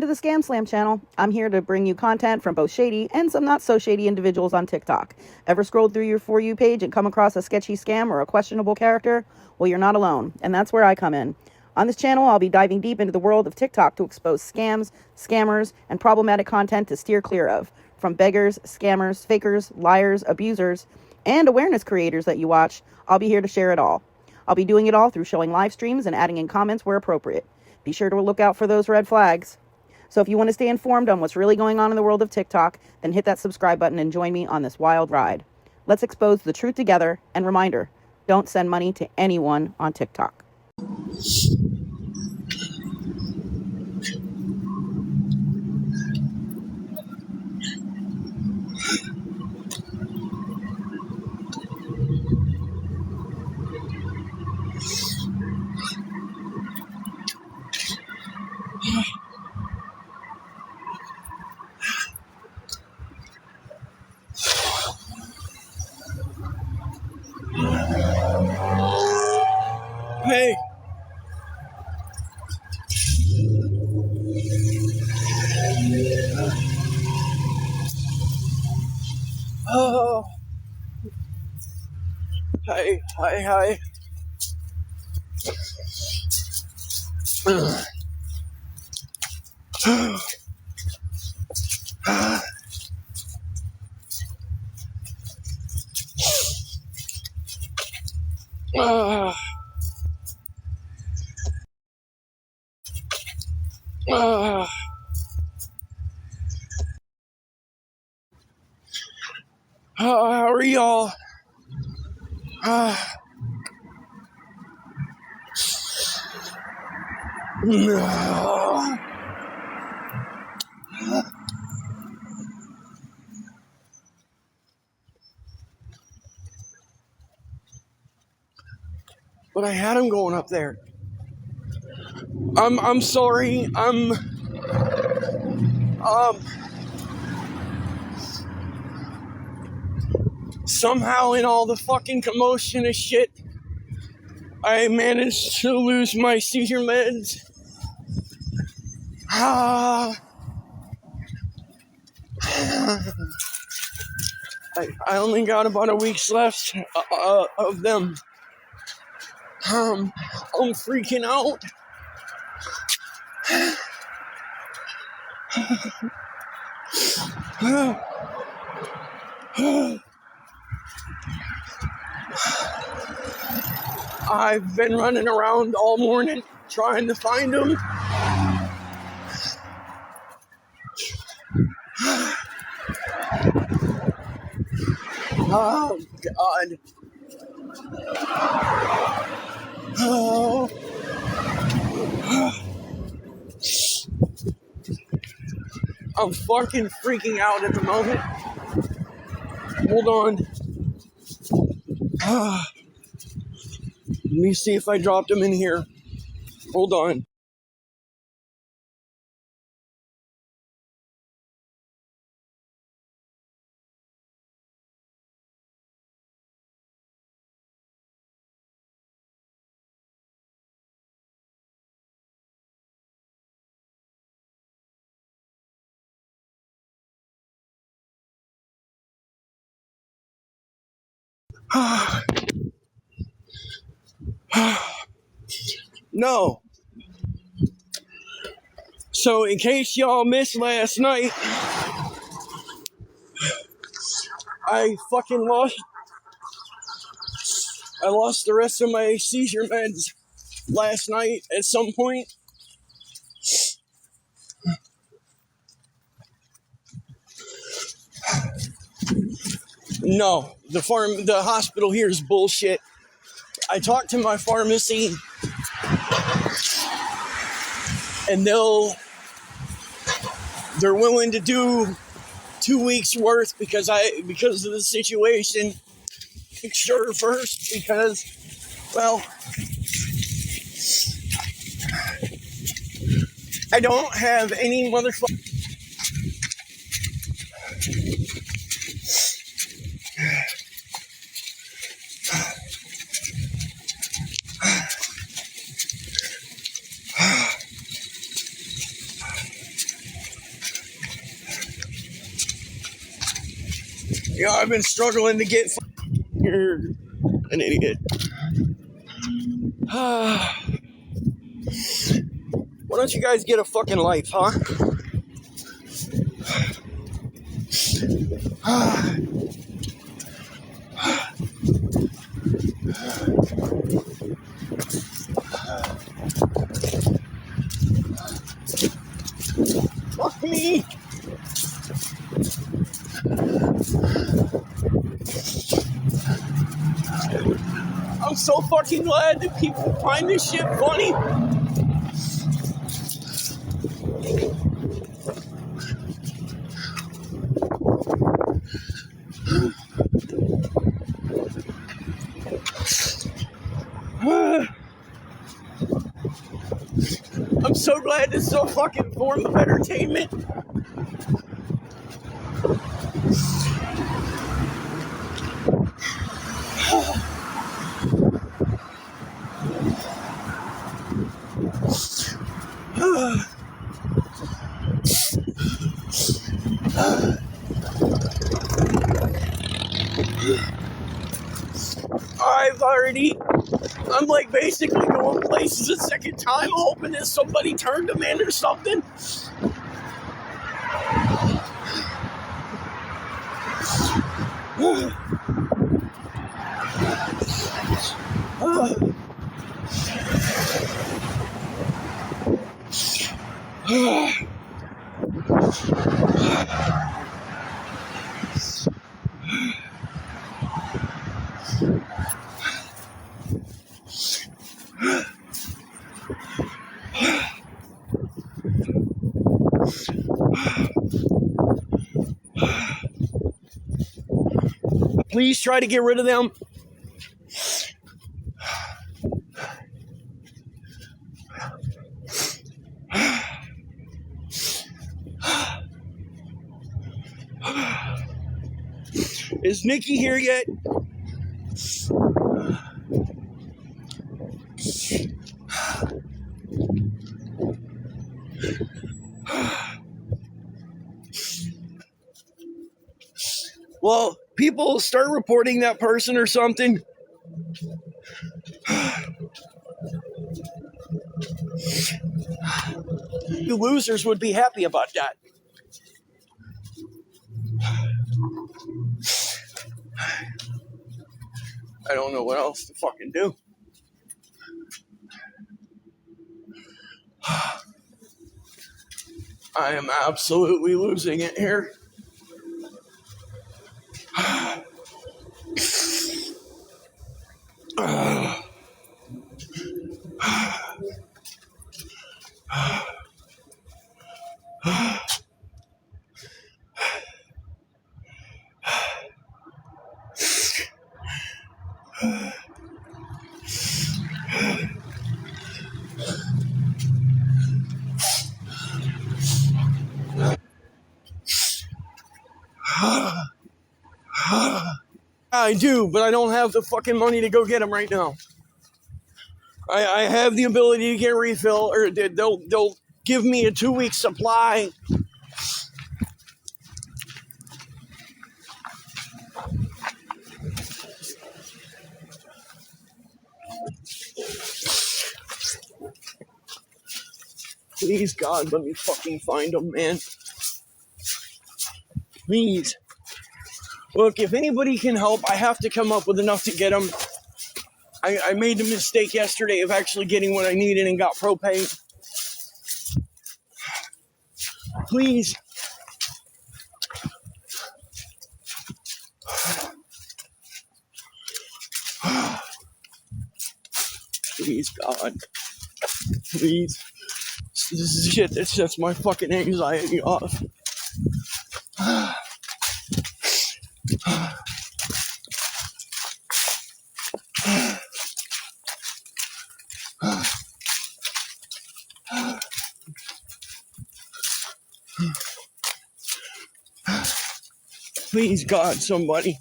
to the Scamslam channel. I'm here to bring you content from both shady and some not so shady individuals on TikTok. Ever scrolled through your For You page and come across a sketchy scam or a questionable character? Well, you're not alone, and that's where I come in. On this channel, I'll be diving deep into the world of TikTok to expose scams, scammers, and problematic content to steer clear of. From beggars, scammers, fakers, liars, abusers, and awareness creators that you watch, I'll be here to share it all. I'll be doing it all through showing live streams and adding in comments where appropriate. Be sure to look out for those red flags. So if you want to stay informed on what's really going on in the world of TikTok, then hit that subscribe button and join me on this wild ride. Let's expose the truth together, and reminder, don't send money to anyone on TikTok. Hey. Oh. Hi. How are y'all? But I had him going up there. I'm sorry. Somehow in all the fucking commotion of shit, I managed to lose my seizure meds. I only got about a week's left of them. I'm freaking out. I've been running around all morning trying to find them. Oh, God. Oh. I'm fucking freaking out at the moment. Hold on. Let me see if I dropped them in here. Hold on. No. So in case y'all missed last night, I lost the rest of my seizure meds last night at some point. No, the hospital here is bullshit. I talked to my pharmacy, and they're willing to do 2 weeks worth because of the situation. Make sure first because, well, I don't have any motherfucker. I've been struggling to get. You're an idiot. Why don't you guys get a fucking life, huh? Fuck me. I'm so fucking glad that people find this shit funny. I'm so glad this is a fucking form of entertainment. I'm like basically going places a second time, hoping that somebody turned them in or something. Please try to get rid of them. Is Nikki here yet? Well, people start reporting that person or something. The losers would be happy about that. I don't know what else to fucking do. I am absolutely losing it here. I do, but I don't have the fucking money to go get them right now. I have the ability to get a refill, or they'll give me a 2-week supply. Please, God, let me fucking find them, man. Please. Look, if anybody can help, I have to come up with enough to get them. I made the mistake yesterday of actually getting what I needed and got propane. Please. Please, God. Please. This is shit that sets my fucking anxiety off. Please, God, somebody.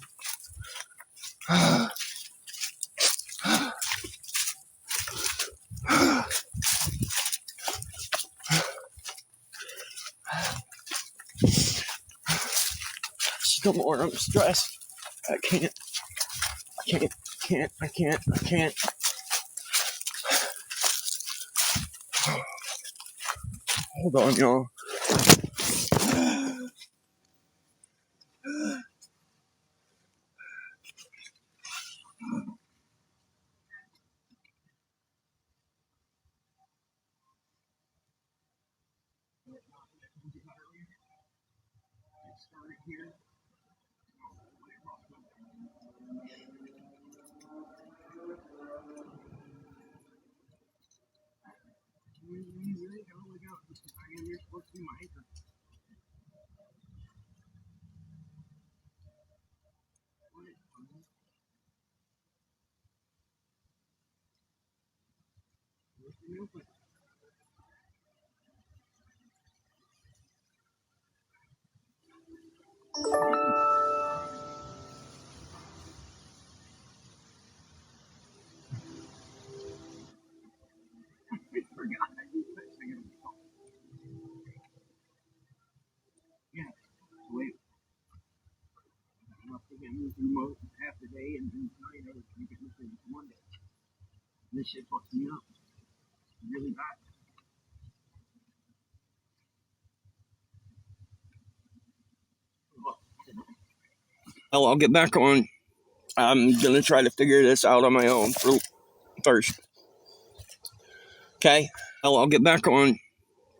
Come on, I'm stressed. I can't. I can't. Hold on, y'all. Well, I'll get back on. I'm gonna try to figure this out on my own first. Okay? Well, I'll get back on.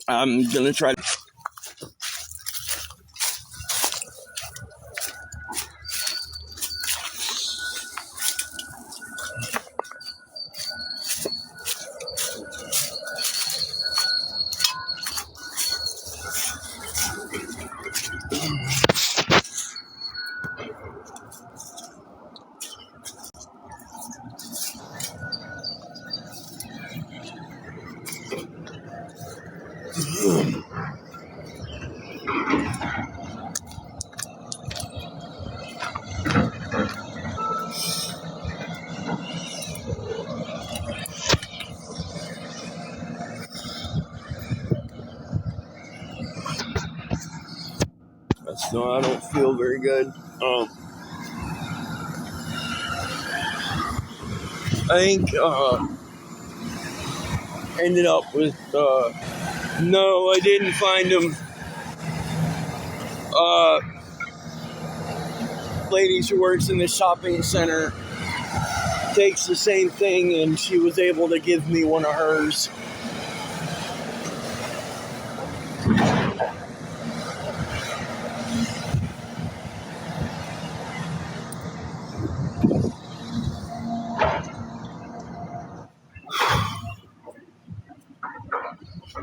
I'm gonna try to. No, I don't feel very good. I think ended up with no, I didn't find him. Ladies who works in the shopping center takes the same thing, and she was able to give me one of hers.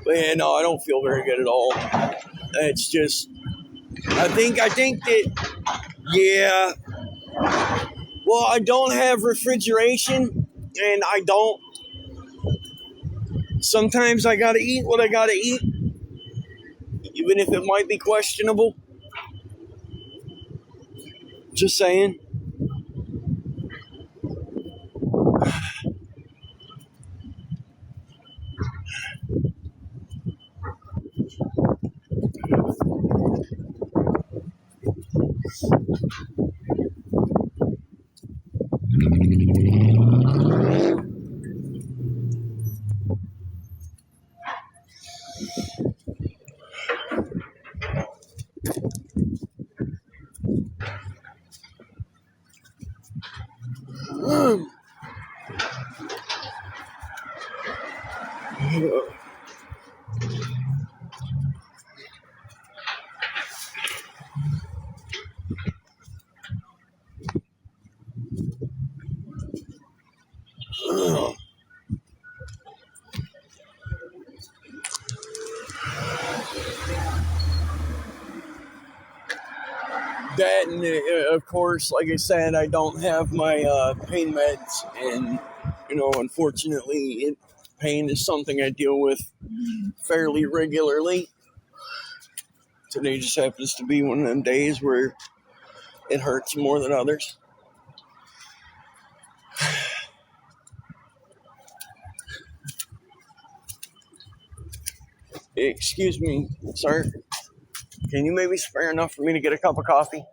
But yeah, no, I don't feel very good at all. It's just, I think that, yeah. Well, I don't have refrigeration, and I don't. Sometimes I gotta eat what I gotta eat, even if it might be questionable. Just saying. That, and of course, like I said, I don't have my pain meds, and unfortunately, pain is something I deal with fairly regularly. Today just happens to be one of them days where it hurts more than others. Excuse me, sir. Can you maybe spare enough for me to get a cup of coffee?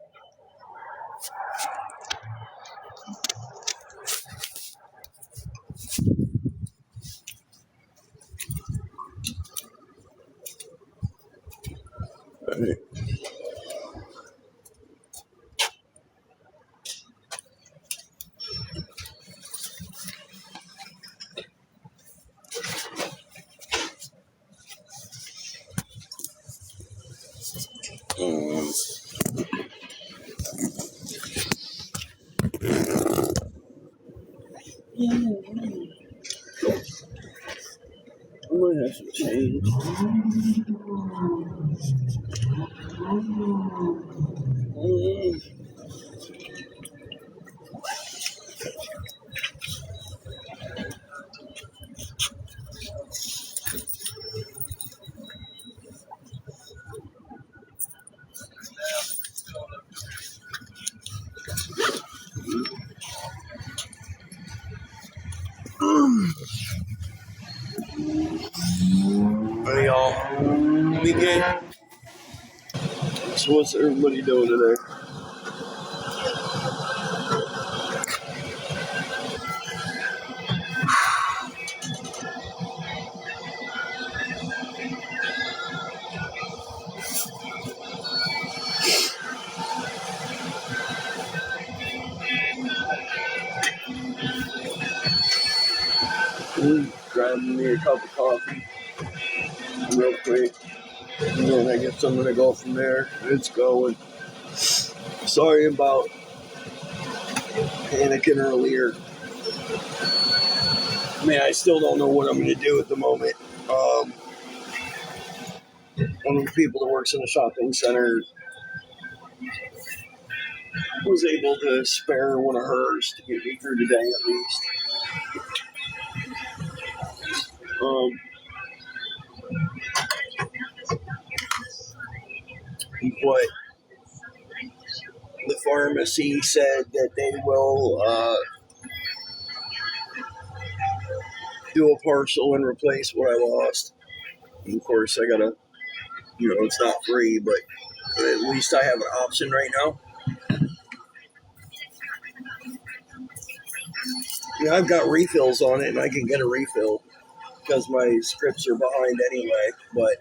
Right. Um, I might have some change. Hey y'all, we good? So what's everybody doing today? Grabbing me a cup of coffee real quick, and then I guess I'm gonna go from there. It's going. Sorry about panicking earlier. Man, I still don't know what I'm gonna do at the moment. One of the people that works in the shopping center was able to spare one of hers to get me through today at least. But the pharmacy said that they will do a partial and replace what I lost. And of course, I gotta, it's not free, but at least I have an option right now. Yeah, I've got refills on it, and I can get a refill because my scripts are behind anyway. But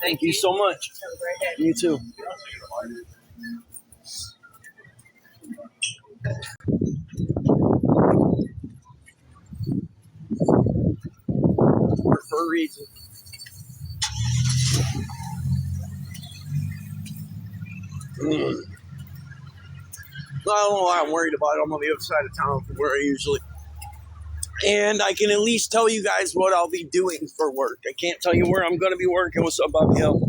thank you so much. You too. For a reason. I don't know why I'm worried about it. I'm on the other side of town from where I usually. And I can at least tell you guys what I'll be doing for work. I can't tell you where I'm going to be working. What's up, Bobby Hill?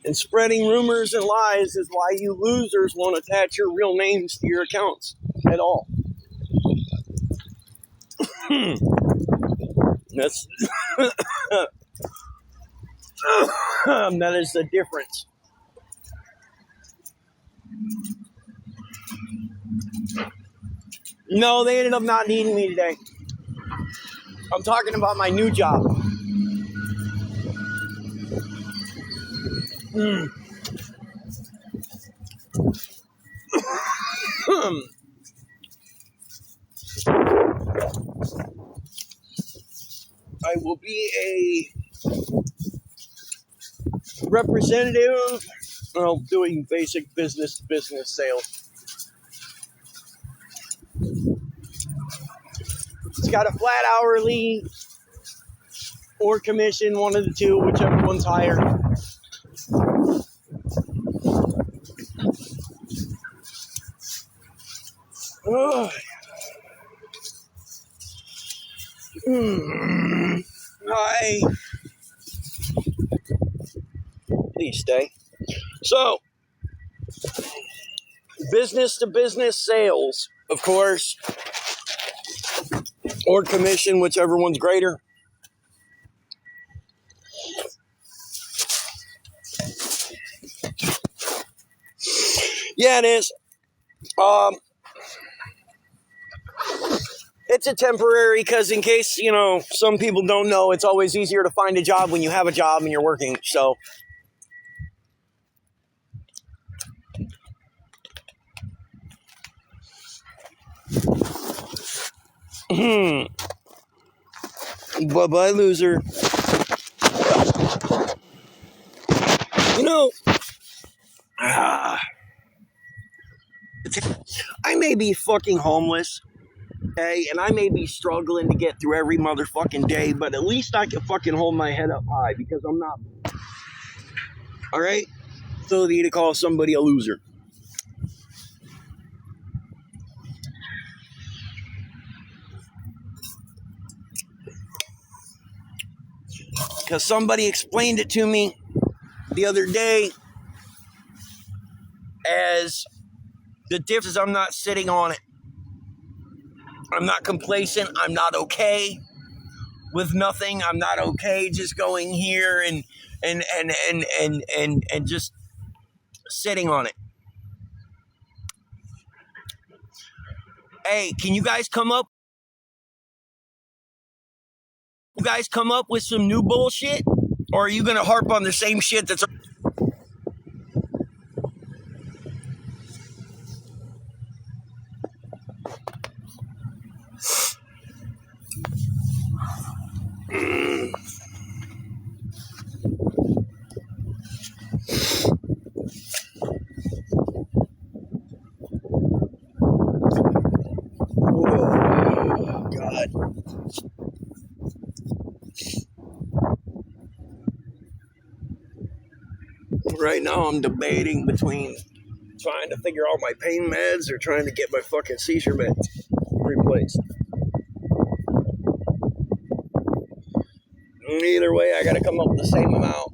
And spreading rumors and lies is why you losers won't attach your real names to your accounts at all. That's that is the difference. No, they ended up not needing me today. I'm talking about my new job. I will be a representative, doing basic business-to-business sales. It's got a flat hourly or commission, one of the two, whichever one's higher. Hi. Please stay. So, business to business sales, of course, or commission, whichever one's greater. Yeah, it is. It's a temporary, because in case, some people don't know, it's always easier to find a job when you have a job and you're working. So, bye-bye, loser. You know, I may be fucking homeless, okay, and I may be struggling to get through every motherfucking day, but at least I can fucking hold my head up high, because I'm not. All right? So you need to call somebody a loser. Because somebody explained it to me the other day as the difference is I'm not sitting on it. I'm not complacent. I'm not okay with nothing. I'm not okay just going here and just sitting on it. Hey, can you guys come up with some new bullshit? Or are you going to harp on the same shit that's... Oh, God. Right now I'm debating between trying to figure out my pain meds or trying to get my fucking seizure meds replaced. Either way, I gotta come up with the same amount.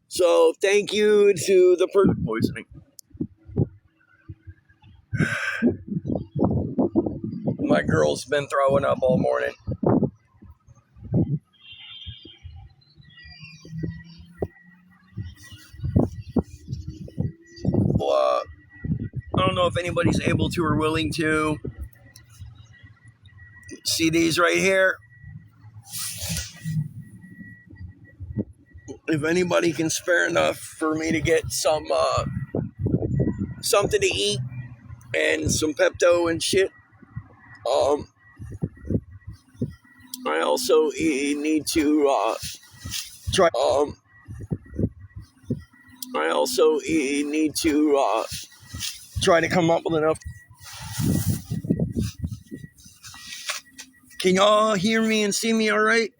So thank you to the person poisoning. My girl's been throwing up all morning. I don't know if anybody's able to or willing to see these right here. If anybody can spare enough for me to get some something to eat and some Pepto and shit. I also need to try. I also need to try to come up with enough. Can y'all hear me and see me all right?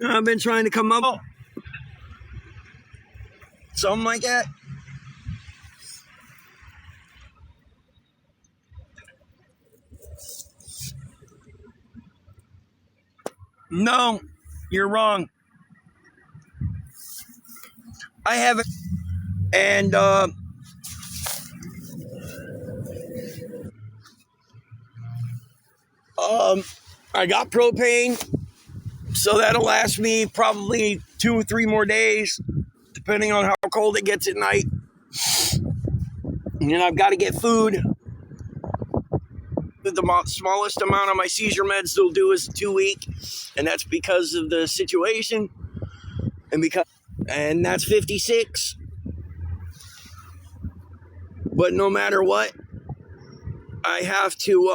I've been trying to come up something like that. No, you're wrong. I haven't. And I got propane, so that'll last me probably 2 or 3 more days, depending on how cold it gets at night. And then I've got to get food. The smallest amount of my seizure meds they'll do is 2 week, and that's because of the situation, and that's 56. But no matter what, I have to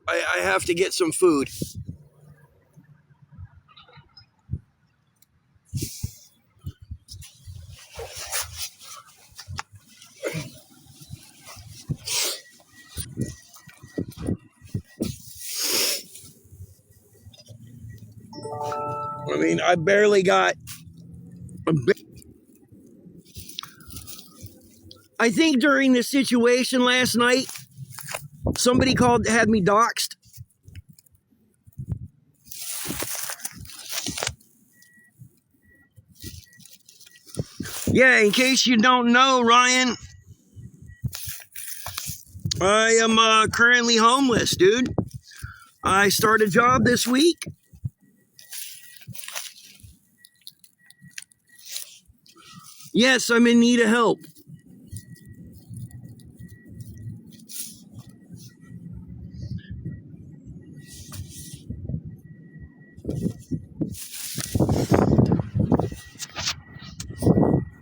I have to get some food. I mean, I barely got I think during the situation last night, somebody had me doxxed. Yeah, in case you don't know, Ryan, I am currently homeless, dude. I started a job this week. Yes, I'm in need of help.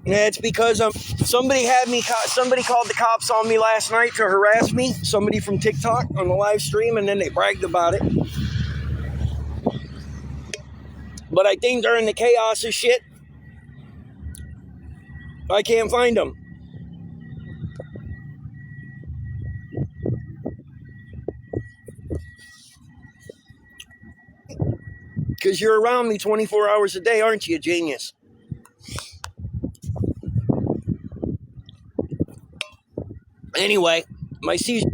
Yeah, it's because somebody called the cops on me last night to harass me. Somebody from TikTok on the live stream, and then they bragged about it. But I think during the chaos of shit, I can't find them. Because you're around me 24 hours a day, aren't you, genius? Anyway, my season.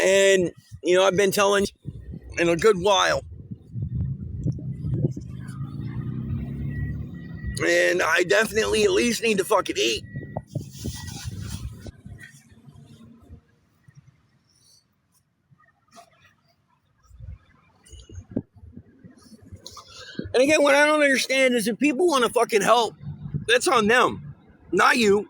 And, I've been telling in a good while. And I definitely at least need to fucking eat. And again, what I don't understand is if people want to fucking help, that's on them, not you.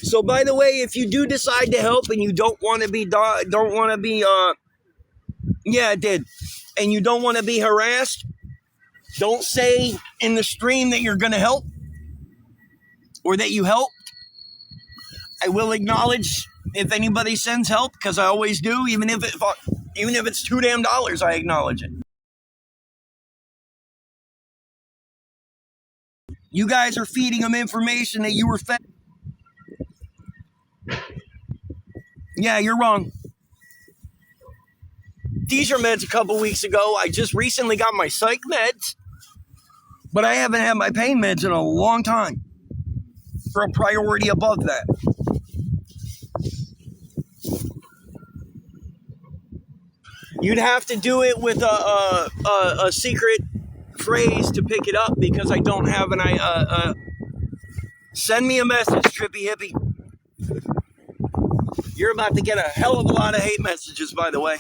So, by the way, if you do decide to help and you yeah, it did, and you don't want to be harassed, don't say in the stream that you're going to help or that you help. I will acknowledge if anybody sends help, because I always do, even if it's $2 damn, I acknowledge it. You guys are feeding them information that you were fed. Yeah, you're wrong. Seizure meds a couple weeks ago. I just recently got my psych meds, but I haven't had my pain meds in a long time. For a priority above that. You'd have to do it with a secret phrase to pick it up, because I don't have an send me a message, Trippy Hippie. You're about to get a hell of a lot of hate messages, by the way.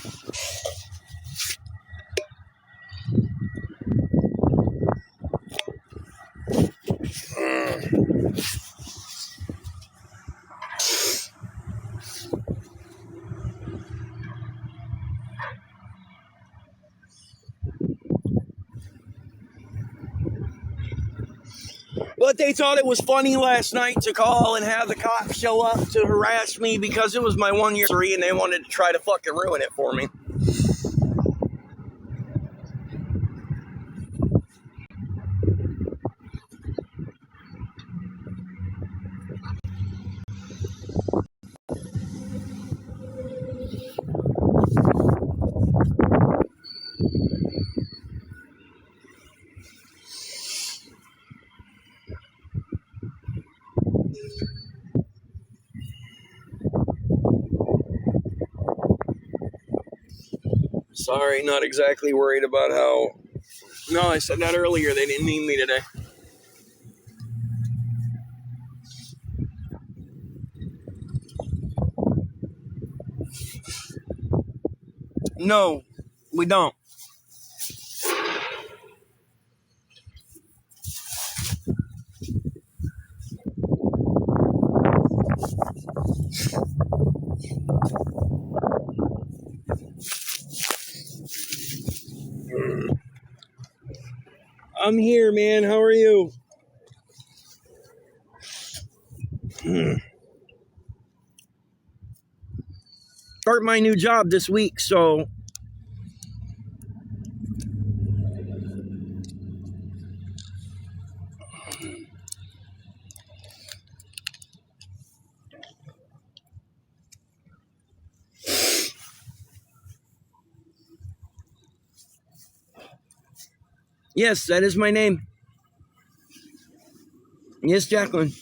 But they thought it was funny last night to call and have the cops show up to harass me because it was my 1 year anniversary, and they wanted to try to fucking ruin it for me. Sorry, not exactly worried about how... No, I said that earlier. They didn't need me today. No, we don't. I'm here, man. How are you? Start my new job this week, so yes, that is my name. Yes, Jacqueline.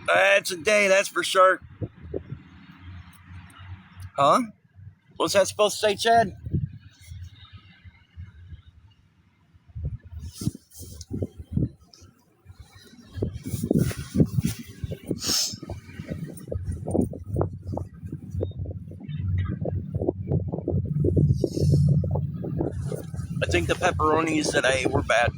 That's a day, that's for sure. Huh? What's that supposed to say, Chad? I think the pepperonis that I ate were bad.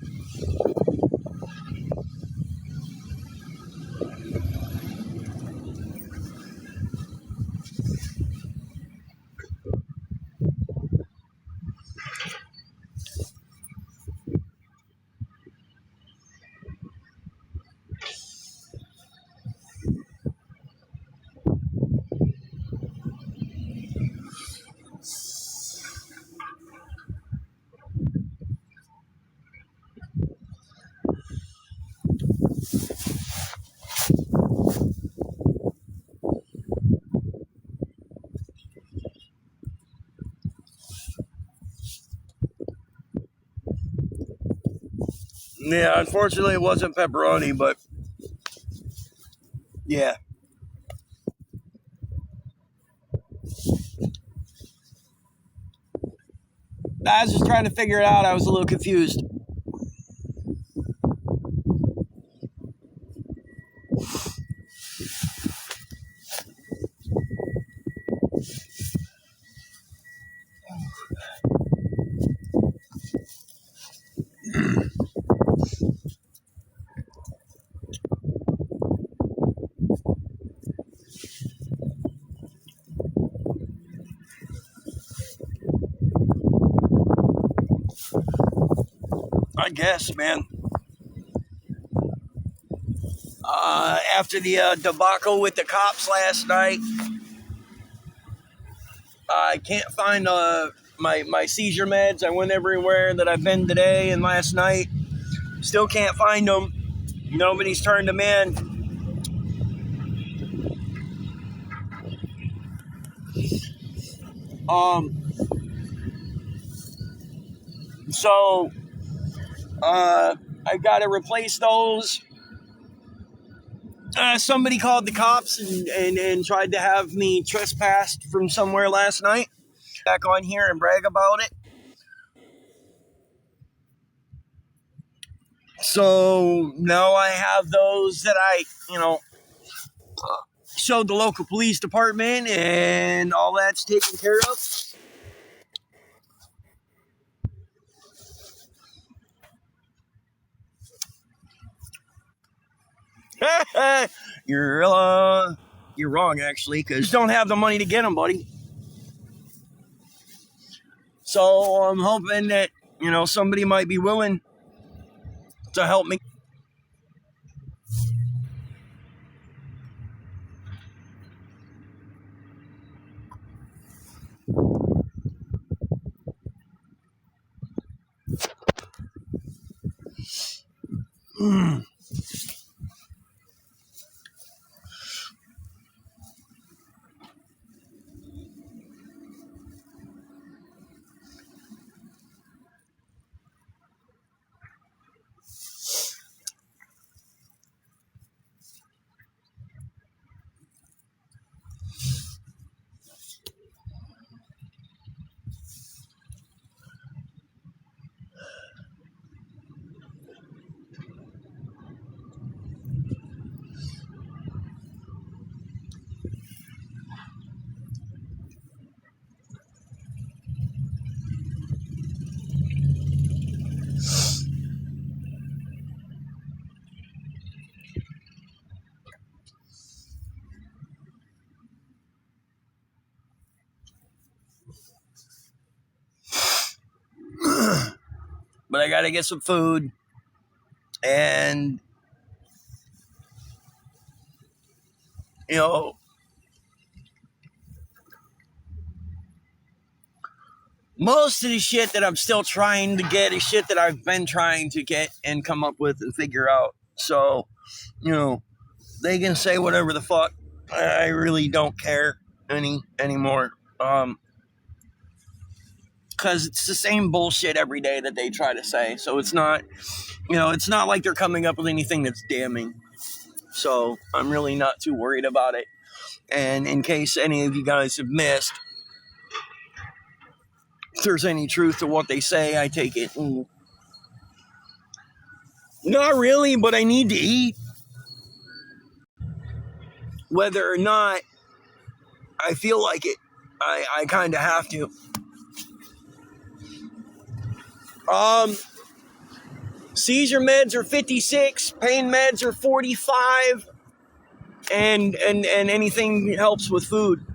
Yeah, unfortunately it wasn't pepperoni, but yeah. I was just trying to figure it out. I was a little confused. I guess, man. After the debacle with the cops last night, I can't find my seizure meds. I went everywhere that I've been today and last night. Still can't find them. Nobody's turned them in. Um, so I got to replace those. Somebody called the cops and tried to have me trespassed from somewhere last night. Back on here and brag about it. So now I have those that I showed the local police department, and all that's taken care of. you're uh, you're wrong actually, because you don't have the money to get them, buddy. So I'm hoping that somebody might be willing to help me. but I got to get some food. And, you know, most of the shit that I'm still trying to get is shit that I've been trying to get and come up with and figure out. So, you know, they can say whatever the fuck. I really don't care anymore. Because it's the same bullshit every day that they try to say. So it's not, it's not like they're coming up with anything that's damning. So I'm really not too worried about it. And in case any of you guys have missed, if there's any truth to what they say, I take it. Not really, but I need to eat. Whether or not I feel like it, I kind of have to. Seizure meds are 56, pain meds are 45, and anything helps with food.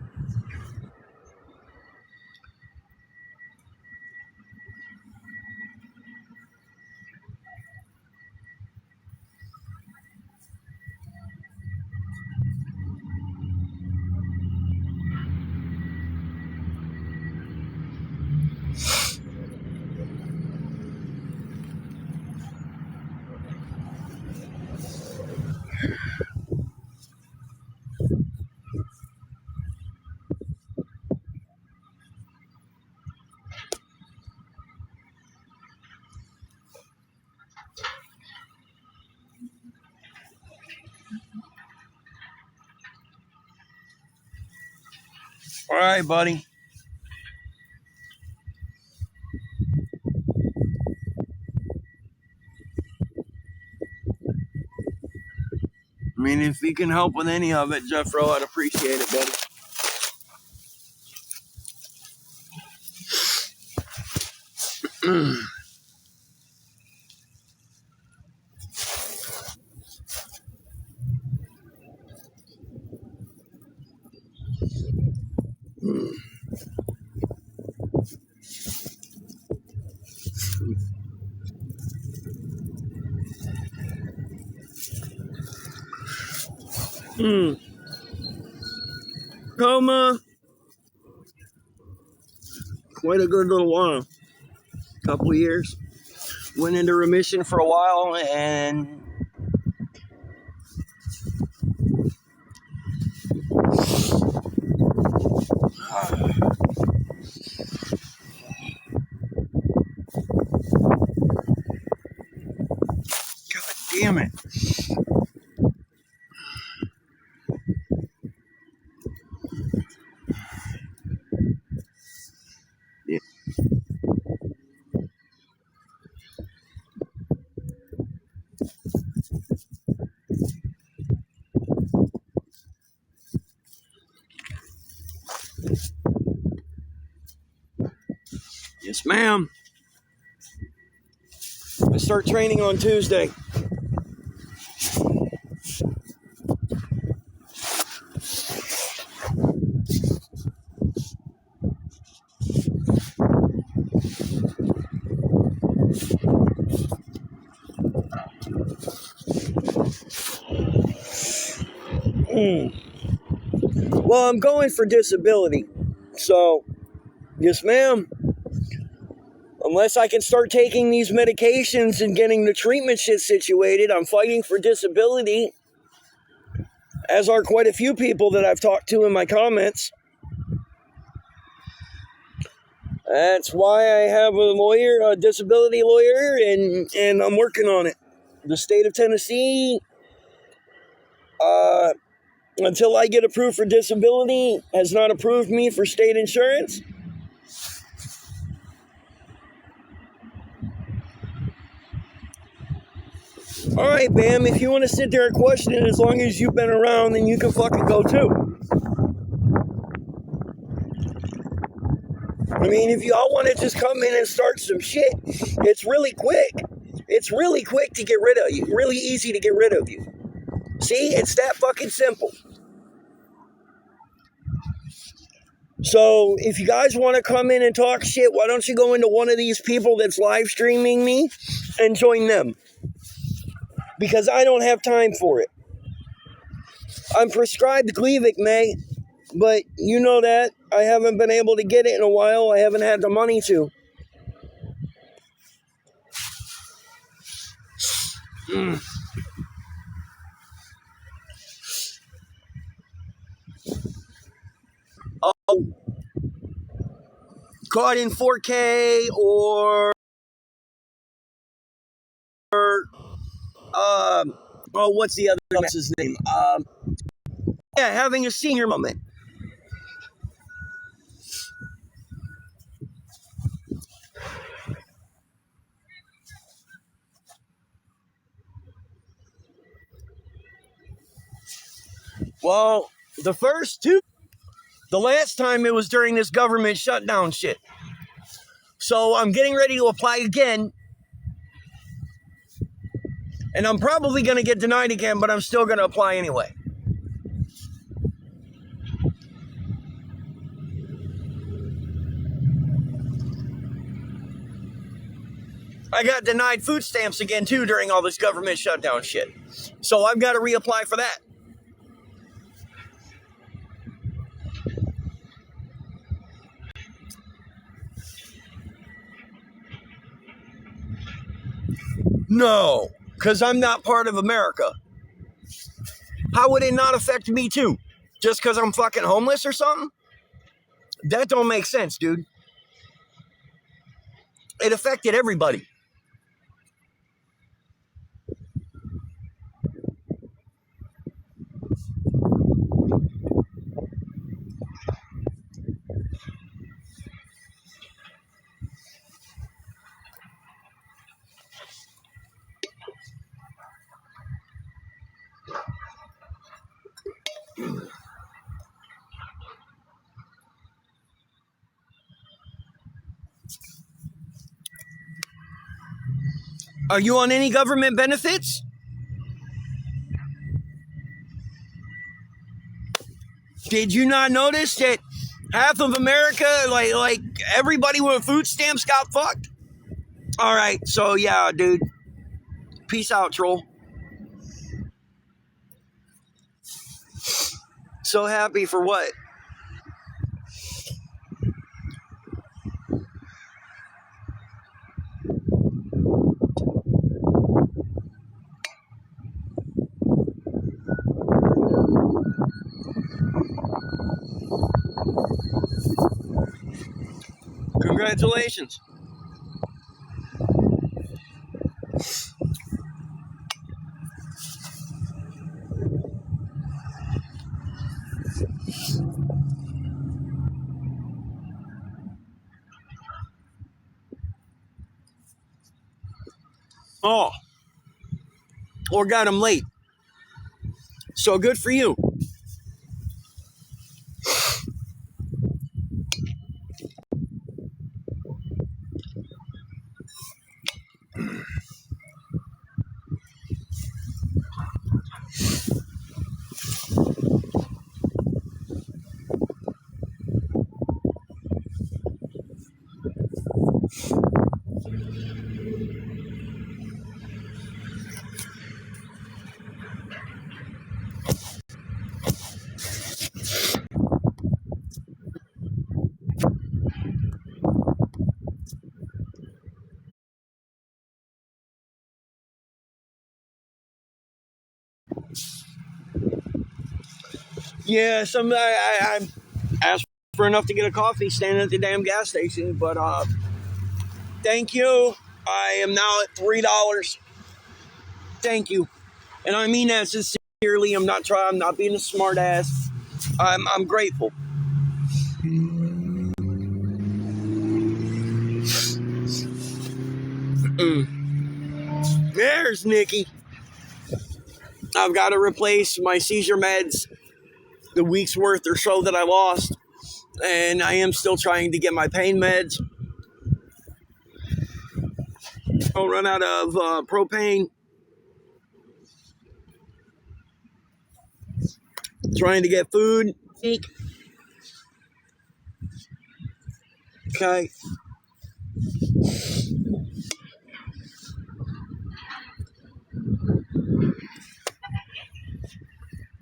All right, buddy. I mean, if you can help with any of it, Jeffro, I'd appreciate it, buddy. Coma. Quite a good little while. Couple years. Went into remission for a while, and God damn it. Yeah. Yes, ma'am. I start training on Tuesday. Well, I'm going for disability. So, yes, ma'am. Unless I can start taking these medications and getting the treatment shit situated, I'm fighting for disability. As are quite a few people that I've talked to in my comments. That's why I have a lawyer, a disability lawyer, and I'm working on it. The state of Tennessee, until I get approved for disability, has not approved me for state insurance. All right, Bam, if you want to sit there and question it, as long as you've been around, then you can fucking go too. I mean, if y'all want to just come in and start some shit, it's really quick. It's really quick to get rid of you. Really easy to get rid of you. See, it's that fucking simple. So if you guys want to come in and talk shit, why don't you go into one of these people that's live streaming me and join them? Because I don't have time for it. I'm prescribed Gleevec, May, but you know that. I haven't been able to get it in a while. I haven't had the money to. Oh, caught in 4K or oh, what's the other his name? Yeah, having a senior moment. Well, the first two, the last time it was during this government shutdown shit. So I'm getting ready to apply again. And I'm probably going to get denied again, but I'm still going to apply anyway. I got denied food stamps again, too, during all this government shutdown shit. So I've got to reapply for that. No, because I'm not part of America. How would it not affect me, too? Just because I'm fucking homeless or something? That don't make sense, dude. It affected everybody. Are you on any government benefits? Did you not notice that half of America, like everybody with food stamps got fucked? All right, so yeah, dude. Peace out, troll. So happy for what? Congratulations. Oh, or got them late. So good for you. Yeah, I asked for enough to get a coffee standing at the damn gas station, but thank you. I am now at $3. Thank you. And I mean that sincerely. I'm not being a smart ass. I'm grateful. There's Nikki. I've got to replace my seizure meds, the week's worth or so that I lost. And I am still trying to get my pain meds. Don't run out of propane. Trying to get food. Okay.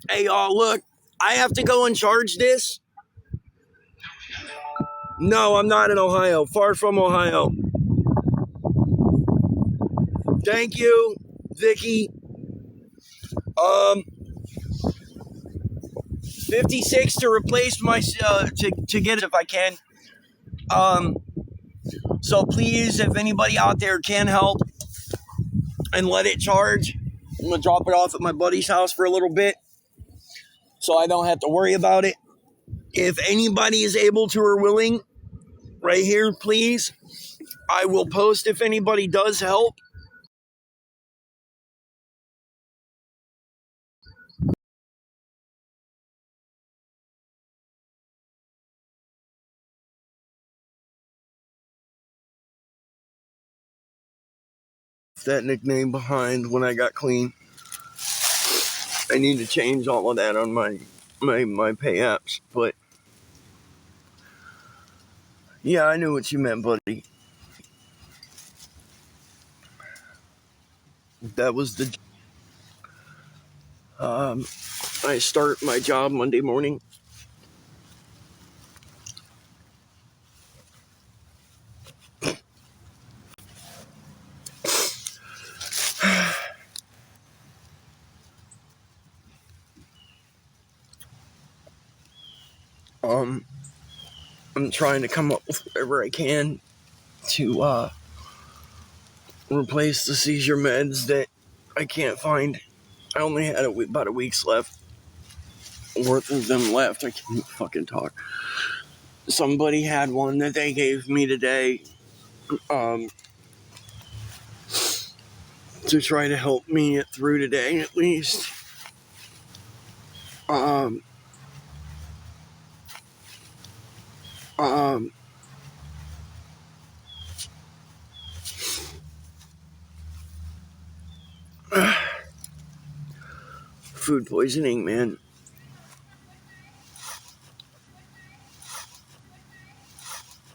Hey, y'all, look, I have to go and charge this. No, I'm not in Ohio. Far from Ohio. Thank you, Vicky. 56 to replace my to get it if I can. So please, if anybody out there can help and let it charge, I'm gonna drop it off at my buddy's house for a little bit, so I don't have to worry about it. If anybody is able to or willing, right here, please. I will post if anybody does help. That nickname behind when I got clean. I need to change all of that on my pay apps, but yeah, I knew what you meant, buddy. That was the I start my job Monday morning. I'm trying to come up with whatever I can to replace the seizure meds that I can't find. I only had about a week's worth of them left. I can't fucking talk. Somebody had one that they gave me today to try to help me get through today at least. Um, um, Food poisoning, man.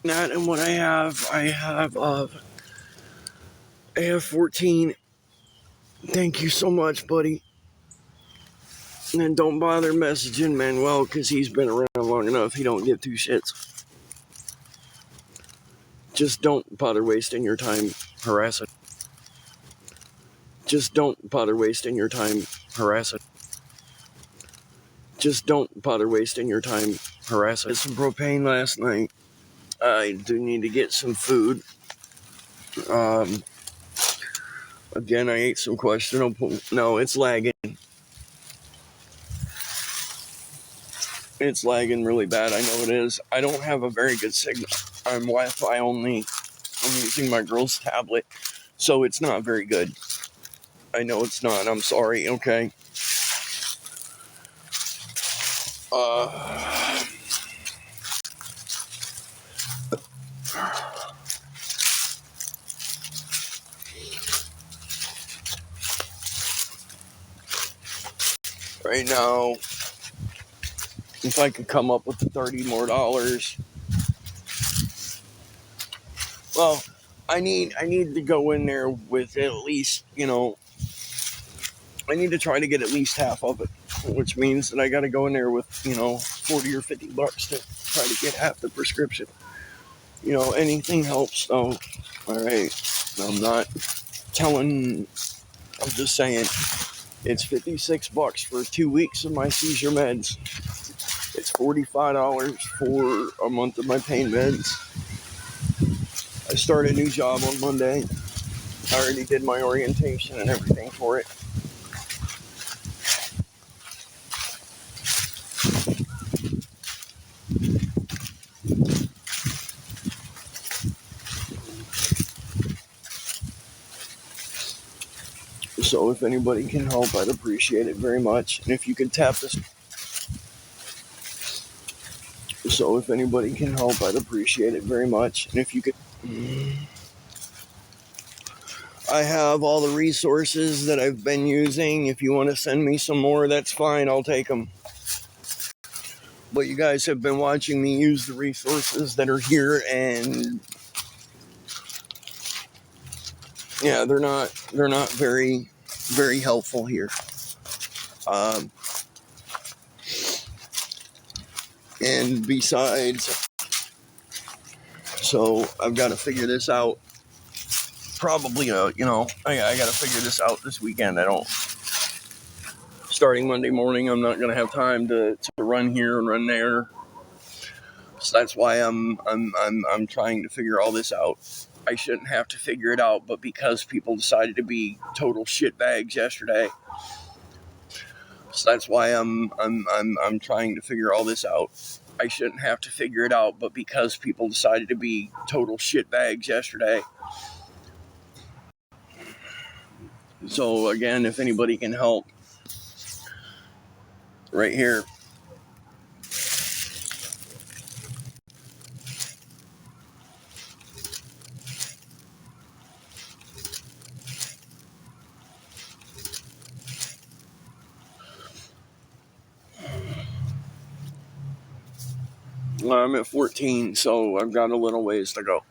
That and what I have 14. Thank you so much, buddy. And don't bother messaging Manuel because he's been around long enough. He don't give two shits. Just don't bother wasting your time harassing. Just don't bother wasting your time harassing. Just don't bother wasting your time harassing. I had some propane last night. I do need to get some food. Again, I ate some questionable. No, it's lagging. It's lagging really bad. I know it is. I don't have a very good signal. I'm Wi-Fi only. I'm using my girl's tablet, so it's not very good. I know it's not. I'm sorry. Okay. Right now, if I could come up with the $30 more, well, I need to go in there with at least, I need to try to get at least half of it, which means that I got to go in there with, $40 or $50 to try to get half the prescription. Anything helps. So, all right, I'm not telling. I'm just saying, it's $56 for 2 weeks of my seizure meds. It's $45 for a month of my pain meds. I start a new job on Monday. I already did my orientation and everything for it. So if anybody can help, I'd appreciate it very much. And if you could tap this. So if anybody can help, I'd appreciate it very much. And if you could. I have all the resources that I've been using. If you want to send me some more, that's fine. I'll take them. but you guys have been watching me use the resources that are here, and yeah, they're not very helpful here. Um, and besides, so I've got to figure this out. Probably, I got to figure this out this weekend. Starting Monday morning, I'm not going to have time to run here and run there. So that's why I'm trying to figure all this out. I shouldn't have to figure it out, but because people decided to be total shitbags yesterday, so that's why I'm trying to figure all this out. I shouldn't have to figure it out, but because people decided to be total shitbags yesterday. So again, if anybody can help, right here. I'm at 14, so I've got a little ways to go.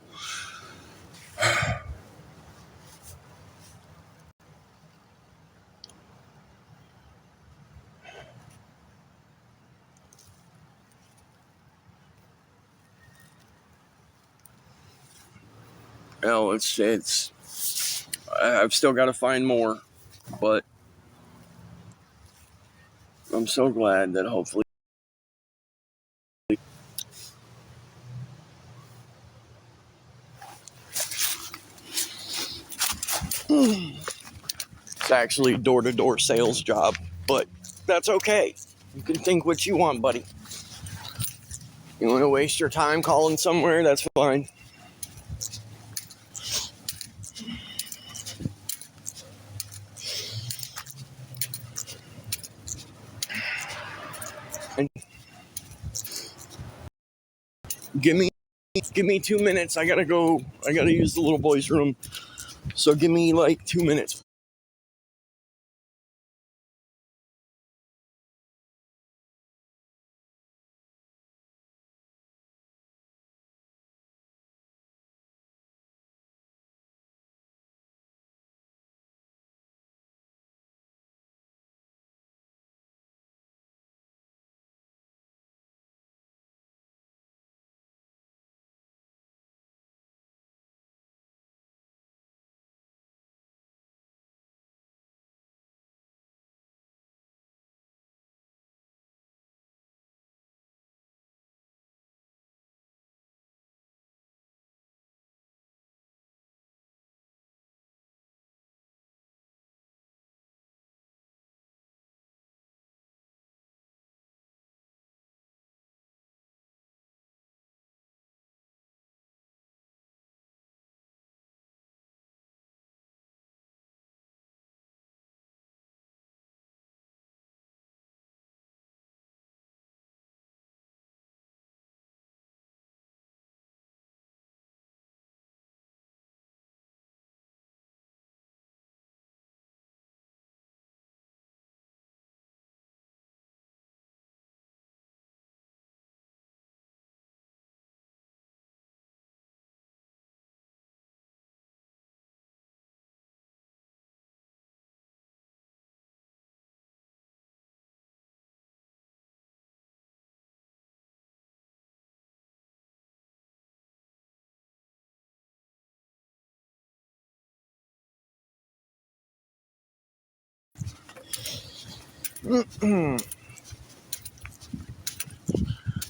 Well, I've still got to find more, but I'm so glad that hopefully it's actually a door-to-door sales job, but that's okay. You can think what you want, buddy. You want to waste your time calling somewhere, that's fine. And give me 2 minutes. I gotta use the little boy's room. So give me like 2 minutes.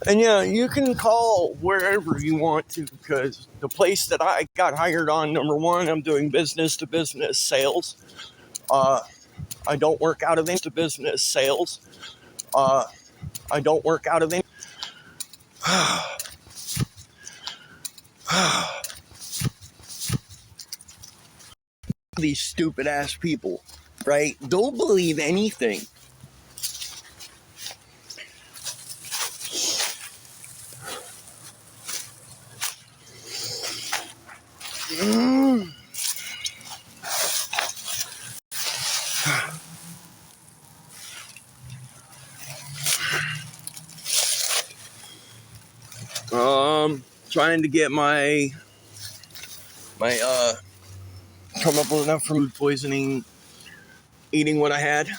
And yeah, you can call wherever you want to, because the place that I got hired on, number one, I'm doing business to business sales. I don't work out of to business sales. Uh, I don't work out of these stupid ass people, right? Don't believe anything. trying to get my come up with enough from food poisoning, eating what I had.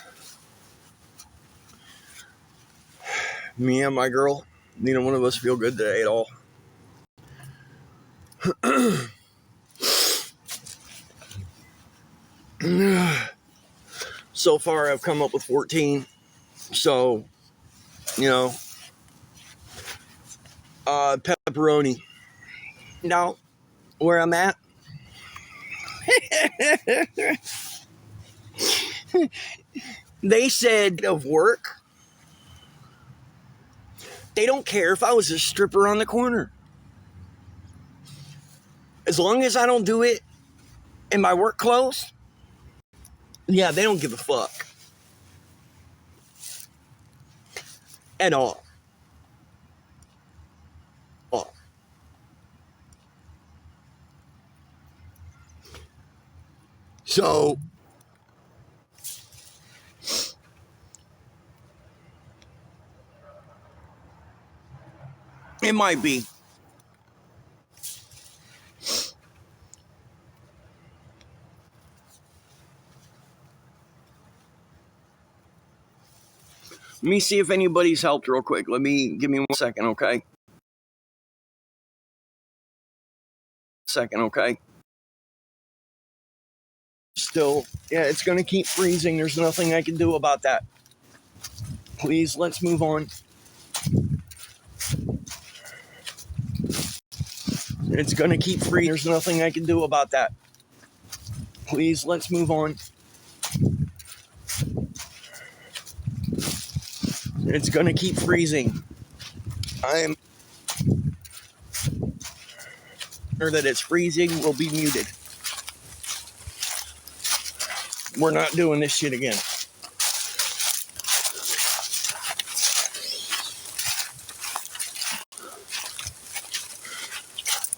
Me and my girl, neither one of us feel good today at all. So far, I've come up with 14. So, pepperoni. Now, where I'm at, they said of work, they don't care if I was a stripper on the corner. As long as I don't do it in my work clothes, yeah, they don't give a fuck. At all. Oh. So, it might be. Let me see if anybody's helped real quick. Give me 1 second, okay? Still, yeah, it's gonna keep freezing. There's nothing I can do about that. Please, let's move on. It's gonna keep freezing. There's nothing I can do about that. Please, let's move on. It's gonna keep freezing. I'm sure that it's freezing will be muted. We're not doing this shit again.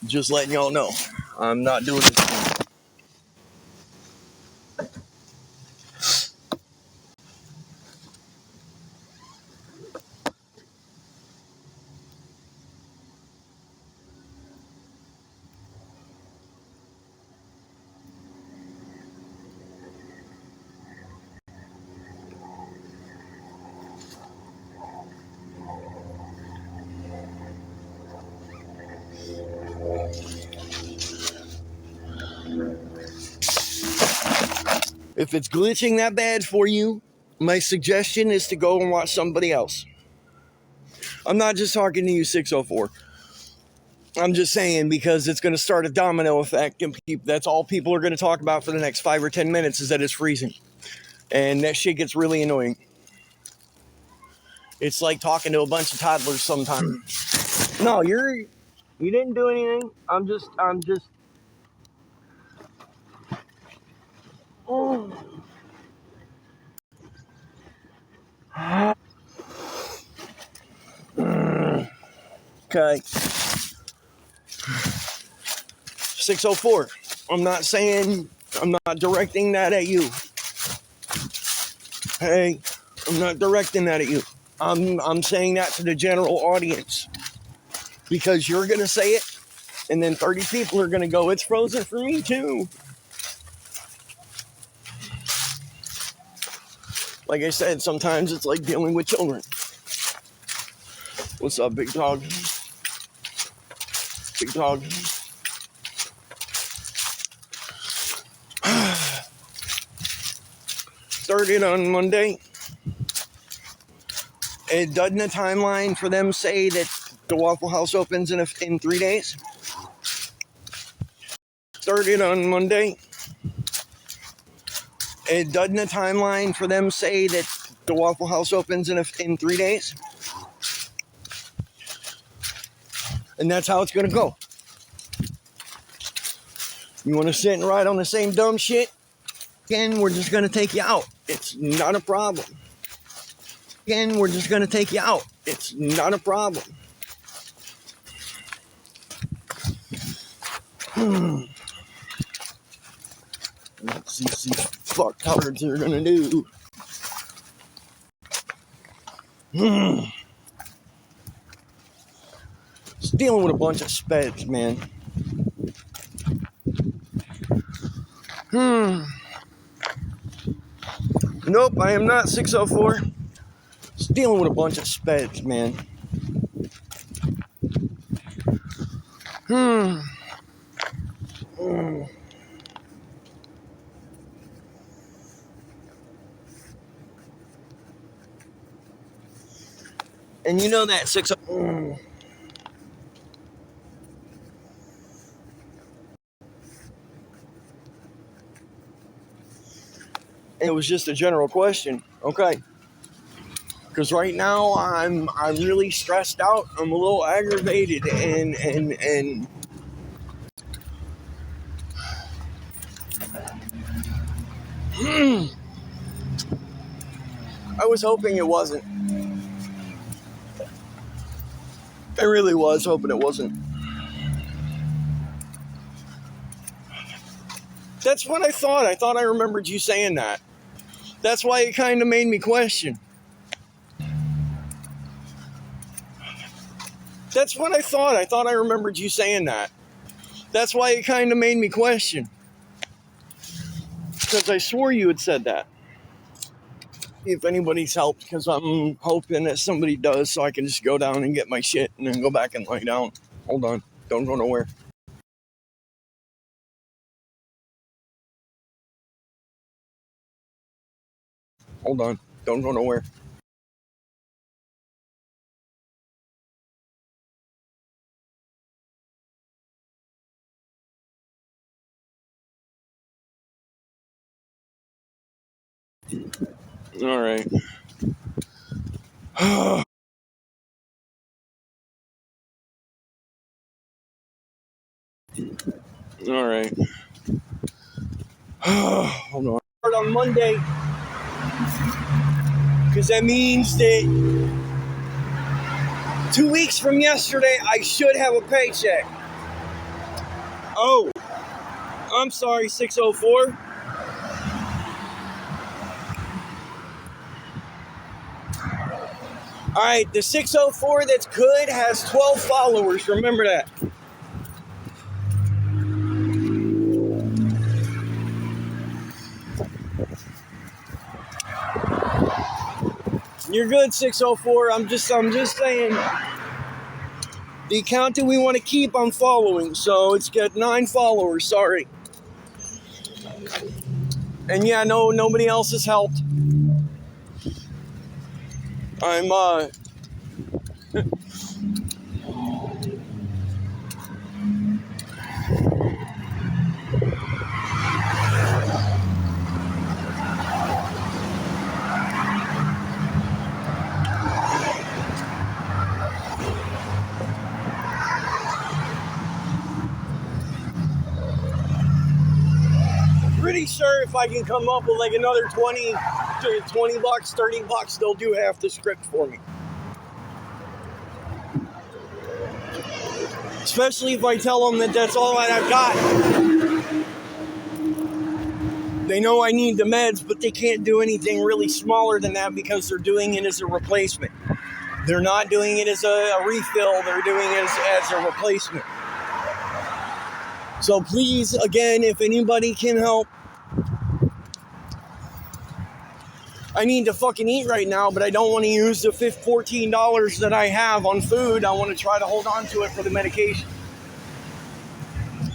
Just letting y'all know, I'm not doing this again. If it's glitching that bad for you, my suggestion is to go and watch somebody else. I'm not just talking to you, 604. I'm just saying, because it's going to start a domino effect, and that's all people are going to talk about for the next 5 or 10 minutes is that it's freezing. And that shit gets really annoying. It's like talking to a bunch of toddlers sometimes. No, you didn't do anything. I'm just. Oh. Okay. 604. I'm not directing that at you. Hey, I'm not directing that at you. I'm saying that to the general audience. Because you're going to say it, and then 30 people are going to go, it's frozen for me too. Like I said, sometimes it's like dealing with children. What's up, big dog? Big dog. Started on Monday. It doesn't a timeline for them say that the Waffle House opens in 3 days? Started on Monday. It doesn't a timeline for them say that the Waffle House opens in 3 days? And that's how it's going to go. You want to sit and ride on the same dumb shit? Again, we're just going to take you out. It's not a problem. Again, we're just going to take you out. It's not a problem. Let's see what these fucktards are going to do. Dealing with a bunch of speds, man. Nope, I am not 604. Just dealing with a bunch of speds, man. And you know that 604. It was just a general question, okay? Because right now I'm really stressed out. I'm a little aggravated, and I was hoping it wasn't. I really was hoping it wasn't. That's what I thought. I thought I remembered you saying that. That's why it kind of made me question. That's what I thought. I thought I remembered you saying that. That's why it kind of made me question. Because I swore you had said that. If anybody's helped, because I'm hoping that somebody does, so I can just go down and get my shit and then go back and lie down. Hold on. Don't go nowhere. Hold on. Don't go nowhere. All right. All right. Hold on. Start on Monday, because that means that 2 weeks from yesterday, I should have a paycheck. Oh, I'm sorry, 604. All right, the 604 that's good has 12 followers. Remember that. You're good, 604. I'm just saying. The account that we want to keep, I'm following, so it's got 9 followers. Sorry. And yeah, no, nobody else has helped. I'm pretty sure if I can come up with like another 20 bucks, 30 bucks, they'll do half the script for me. Especially if I tell them that that's all that I've got. They know I need the meds, but they can't do anything really smaller than that because they're doing it as a replacement. They're not doing it as a refill, they're doing it as a replacement. So please, again, if anybody can help, I need to fucking eat right now, but I don't want to use the $14 that I have on food. I want to try to hold on to it for the medication.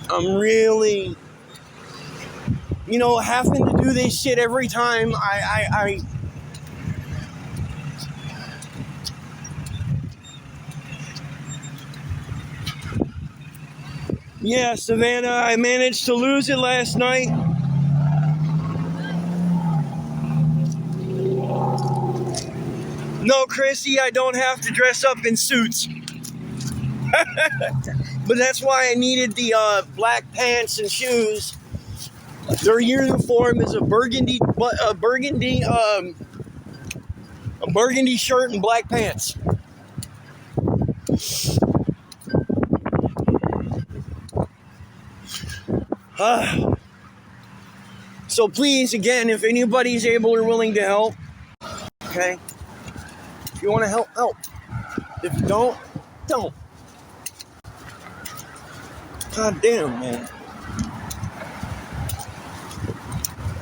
I'm really, having to do this shit every time I Yeah, Savannah, I managed to lose it last night. No, Chrissy, I don't have to dress up in suits. But that's why I needed the black pants and shoes. Their uniform is a burgundy shirt and black pants. So please, again, if anybody's able or willing to help, okay? If you want to help, help. If you don't, don't. God damn, man.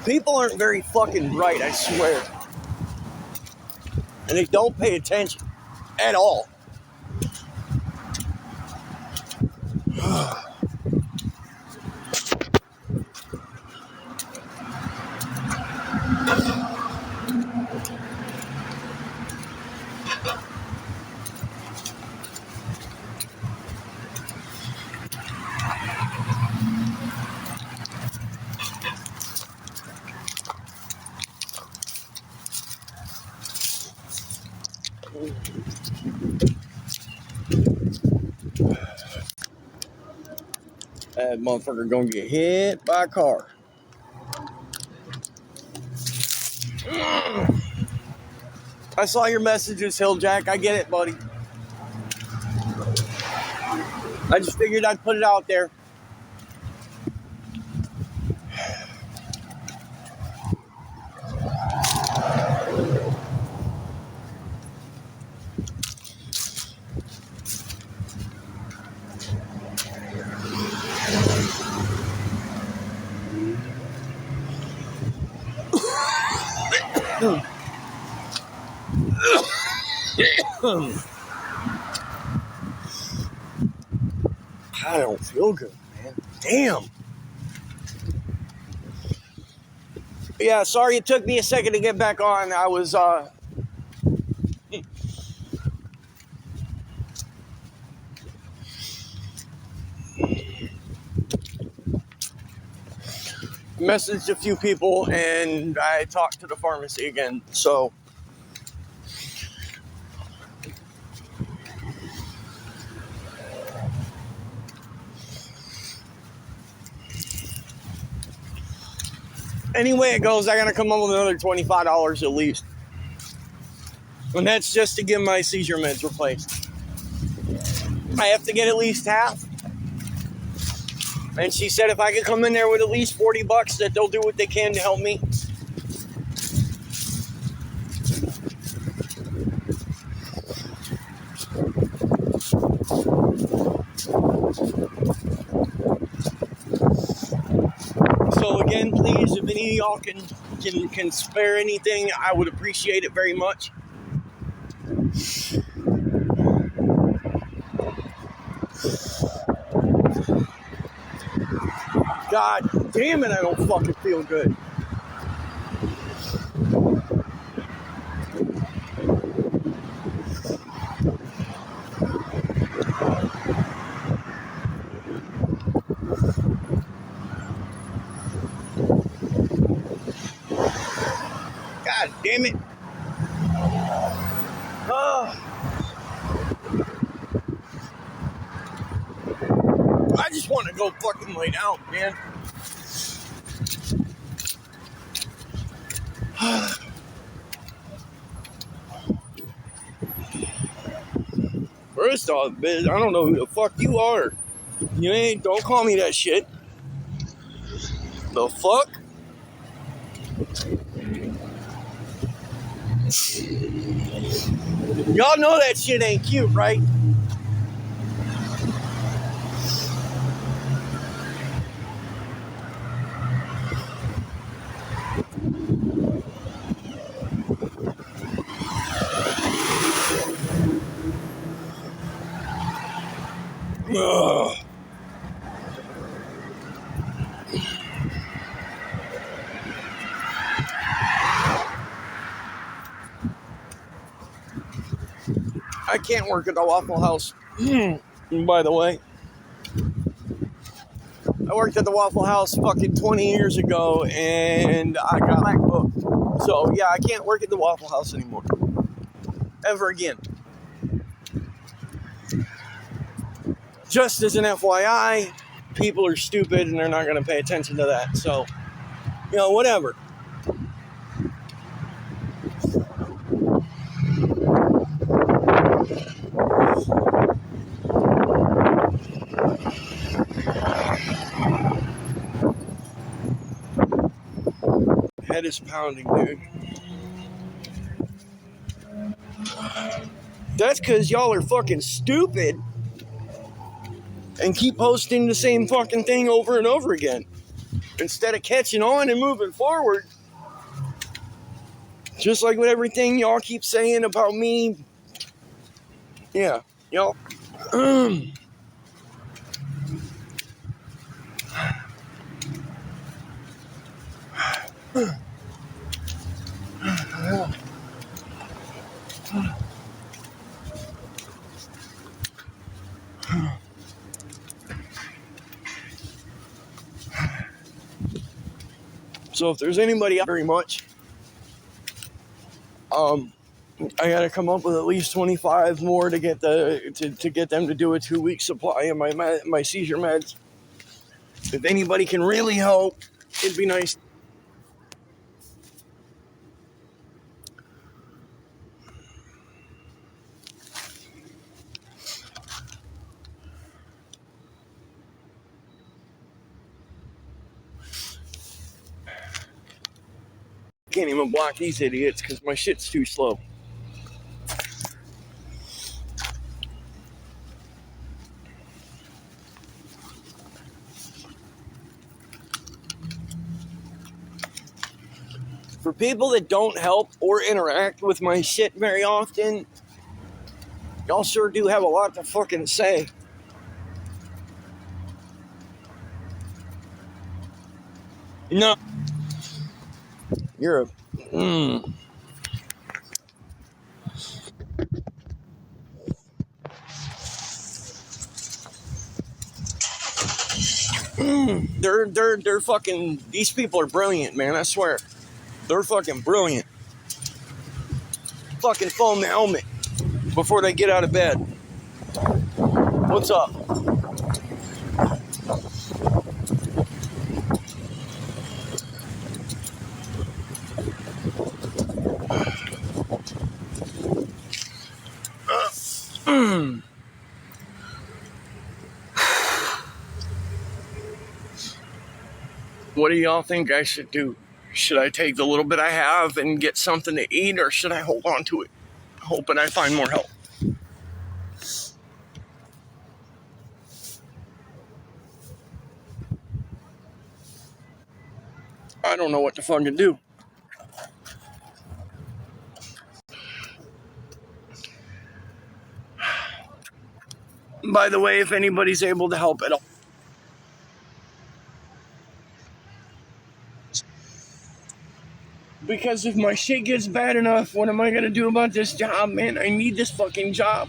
People aren't very fucking bright, I swear. And they don't pay attention at all. That motherfucker gonna get hit by a car. I saw your messages, Hilljack. I get it, buddy. I just figured I'd put it out there. I don't feel good, man. Damn. Yeah, sorry it took me a second to get back on. I was, messaged a few people and I talked to the pharmacy again. So, any way it goes, I gotta come up with another $25 at least. And that's just to get my seizure meds replaced. I have to get at least half. And she said if I could come in there with at least $40, that they'll do what they can to help me. So again, please, if any of y'all can spare anything, I would appreciate it very much. God damn it, I don't fucking feel good. God damn it. I just want to go fucking lay down, man. First off, bitch, I don't know who the fuck you are. You ain't, don't call me that shit. The fuck? Y'all know that shit ain't cute, right? Ugh. I can't work at the Waffle House. By the way, I worked at the Waffle House fucking 20 years ago and I got black booked. So yeah, I can't work at the Waffle House anymore. Ever again. Just as an FYI, people are stupid and they're not going to pay attention to that. So, you know, whatever. Head is pounding, dude. That's because y'all are fucking stupid and keep posting the same fucking thing over and over again. Instead of catching on and moving forward, just like with everything y'all keep saying about me. Yeah, y'all. So if there's anybody out very much, I gotta come up with at least 25 more to get to get them to do a 2-week supply of my seizure meds. If anybody can really help, it'd be nice. I can't even block these idiots because my shit's too slow. For people that don't help or interact with my shit very often, y'all sure do have a lot to fucking say. No. You're a... They're fucking... These people are brilliant, man, I swear. They're fucking brilliant. Fucking phone the helmet before they get out of bed. What's up? What do y'all think I should do? Should I take the little bit I have and get something to eat, or should I hold on to it, hoping I find more help? I don't know what to fucking do. By the way, if anybody's able to help at all. Because if my shit gets bad enough, what am I gonna do about this job, man? I need this fucking job.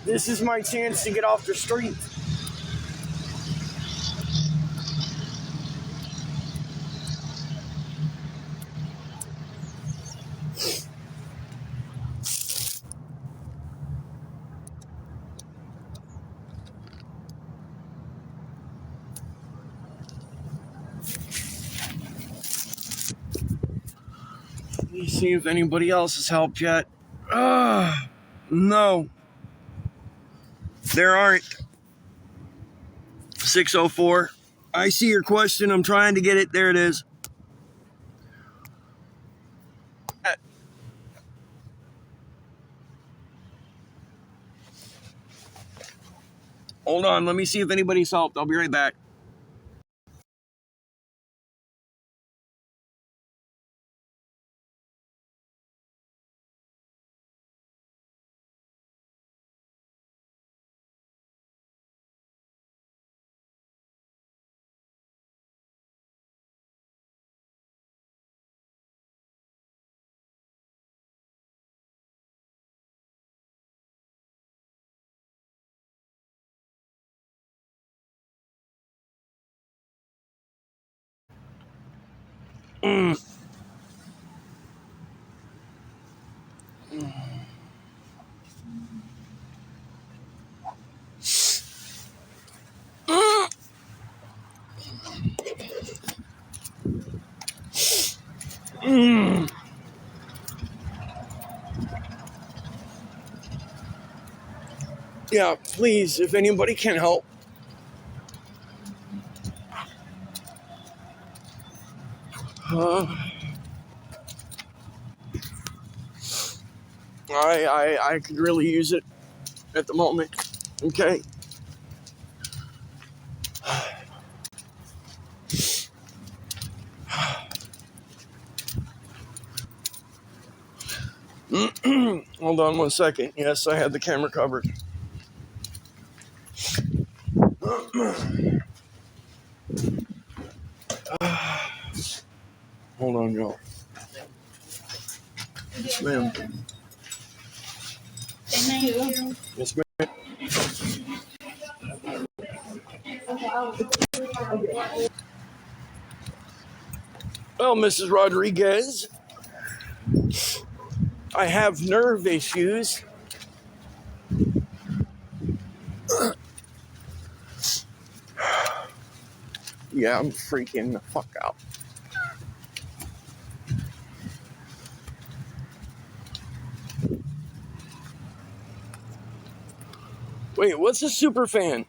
This is my chance to get off the street. Let me see if anybody else has helped yet. No. There aren't. 604. I see your question. I'm trying to get it. There it is. Hold on. Let me see if anybody's helped. I'll be right back. Yeah, please, if anybody can help. I could really use it at the moment. Okay. Hold on 1 second. Yes, I had the camera covered. Hold on, y'all. Yes, ma'am. Thank you. Yes, ma'am. Well, Mrs. Rodriguez, I have nerve issues. Yeah, I'm freaking the fuck out. Wait, what's a super fan?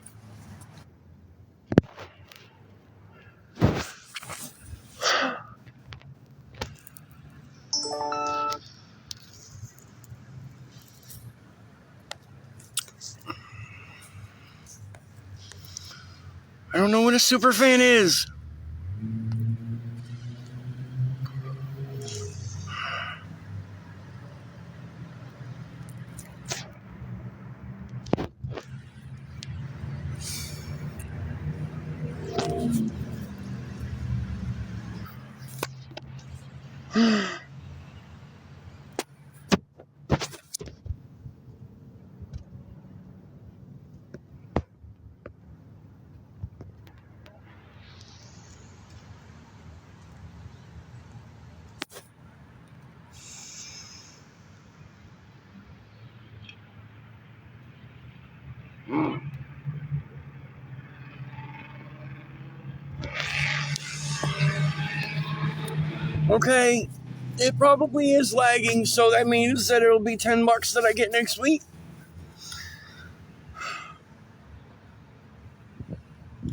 I don't know what a super fan is. Okay, it probably is lagging, so that means that it'll be $10 that I get next week.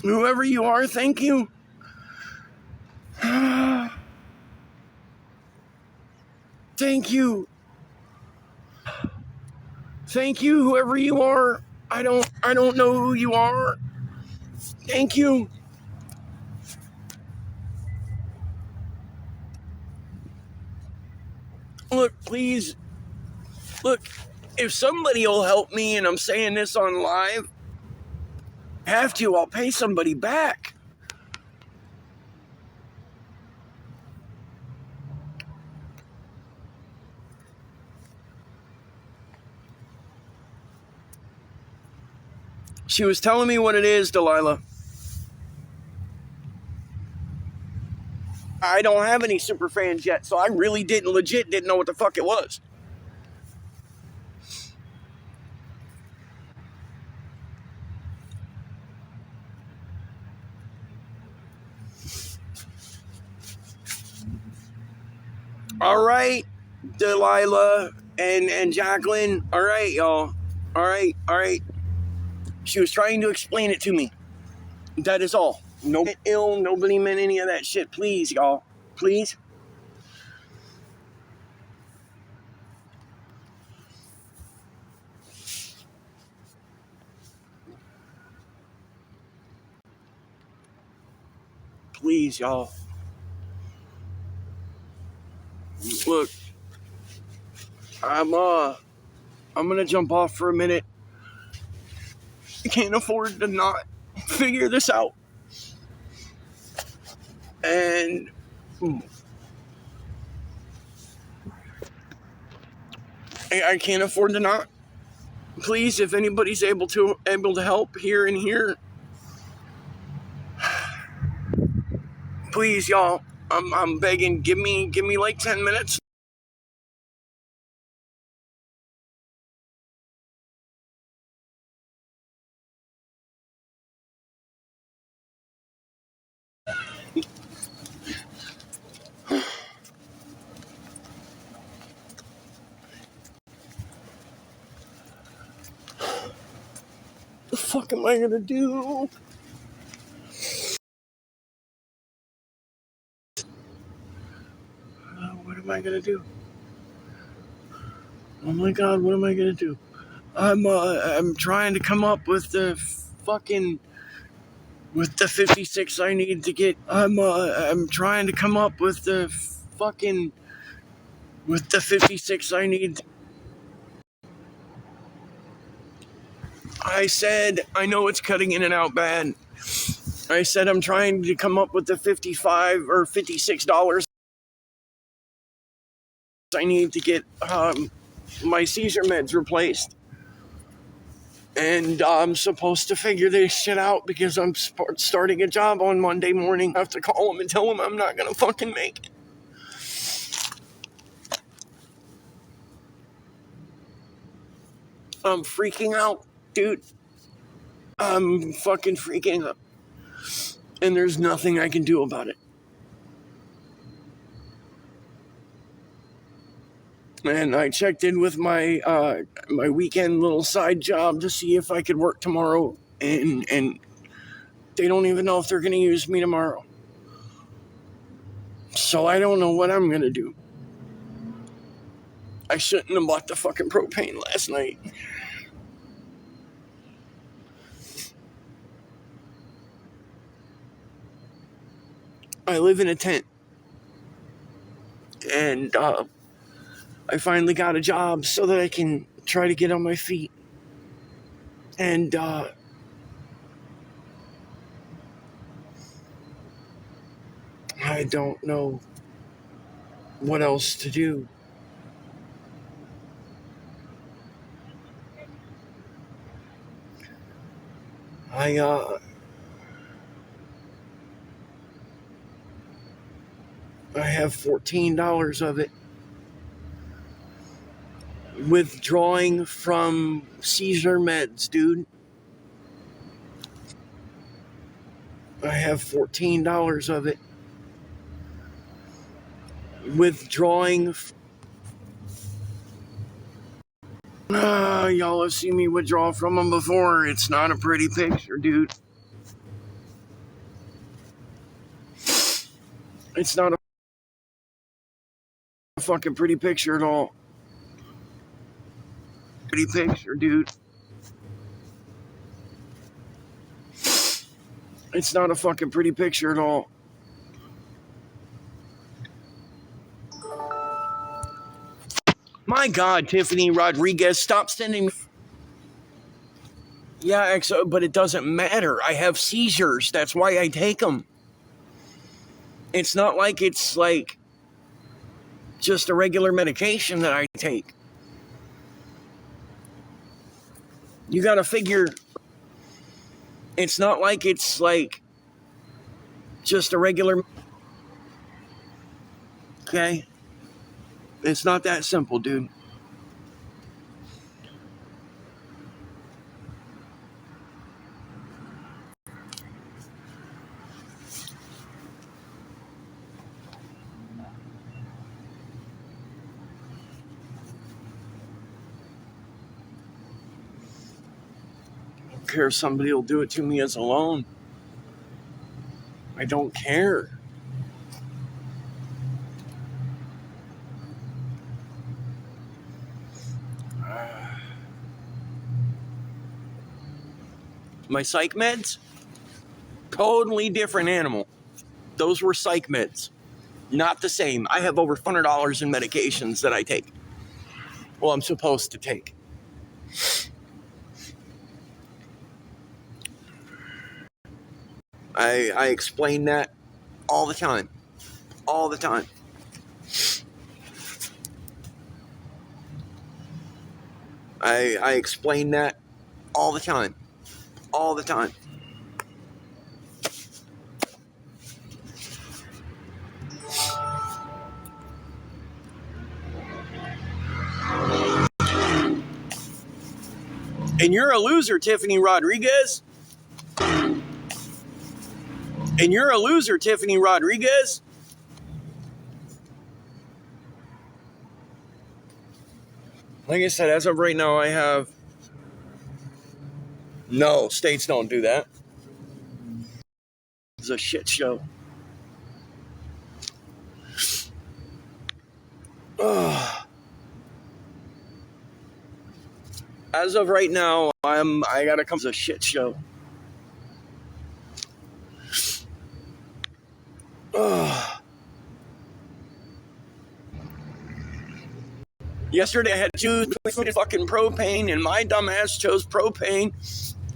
Whoever you are, thank you. Thank you. Thank you, whoever you are. I don't know who you are. Thank you. Look, please. Look, if somebody will help me, and I'm saying this on live, I'll pay somebody back. She was telling me what it is, Delilah. I don't have any super fans yet, so I really didn't know what the fuck it was. All right, Delilah and Jacqueline. All right, y'all. All right. She was trying to explain it to me. That is all. Nobody ill. Nobody meant any of that shit. Please, y'all. Please. Please, y'all. Look, I'm gonna jump off for a minute. I can't afford to not figure this out. And I can't afford to not. Please, if anybody's able to help here and here, please, y'all. I'm begging. Give me like 10 minutes. What the fuck am I gonna do? What am I gonna do? Oh my god, what am I gonna do? I'm trying to come up with the 56 I need to get. I'm trying to come up with the 56 I need. I said, I know it's cutting in and out bad. I said, I'm trying to come up with the $55 or $56 I need to get my seizure meds replaced. And I'm supposed to figure this shit out because I'm starting a job on Monday morning. I have to call them and tell them I'm not going to fucking make it. I'm freaking out, dude. I'm fucking freaking out. And there's nothing I can do about it. And I checked in with my my weekend little side job to see if I could work tomorrow, and they don't even know if they're going to use me tomorrow. So I don't know what I'm going to do. I shouldn't have bought the fucking propane last night. I live in a tent, and I finally got a job so that I can try to get on my feet. And I don't know what else to do. I have $14 of it. Withdrawing from seizure meds, dude. I have $14 of it. Withdrawing. Y'all have seen me withdraw from them before. It's not a pretty picture, dude. It's not a fucking pretty picture at all. Pretty picture, dude. It's not a fucking pretty picture at all. My God, Tiffany Rodriguez, stop sending me. Yeah, but it doesn't matter. I have seizures. That's why I take them. It's not like it's like just a regular medication that I take. You gotta figure, it's not like it's like just a regular. Okay? It's not that simple, dude. I don't care if somebody will do it to me as a loan. I don't care. My psych meds? Totally different animal. Those were psych meds. Not the same. I have over $100 in medications that I take. Well, I'm supposed to take. I explain that all the time. All the time. I explain that all the time. All the time. And you're a loser, Tiffany Rodriguez. And you're a loser, Tiffany Rodriguez. Like I said, as of right now, I have... No, states don't do that. It's a shit show. Ugh. As of right now, I gotta come to a shit show. Ugh. Yesterday I had two fucking propane, and my dumbass chose propane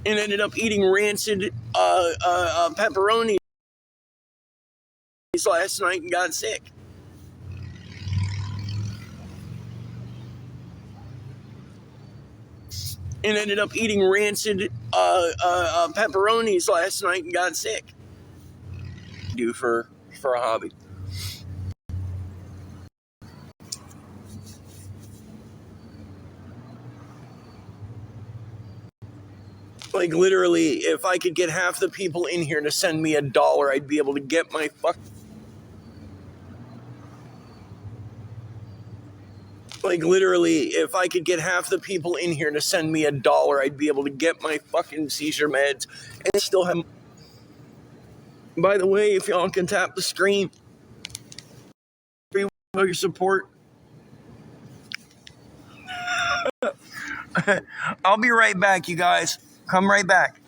and ended up eating rancid pepperoni last night and got sick. And ended up eating rancid pepperonis last night and got sick. Do for a hobby. Like, literally, if I could get half the people in here to send me $1, I'd be able to get my fuck. Like, literally, if I could get half the people in here to send me $1, I'd be able to get my fucking seizure meds and still have. By the way, if y'all can tap the screen, your support. I'll be right back, you guys. Come right back.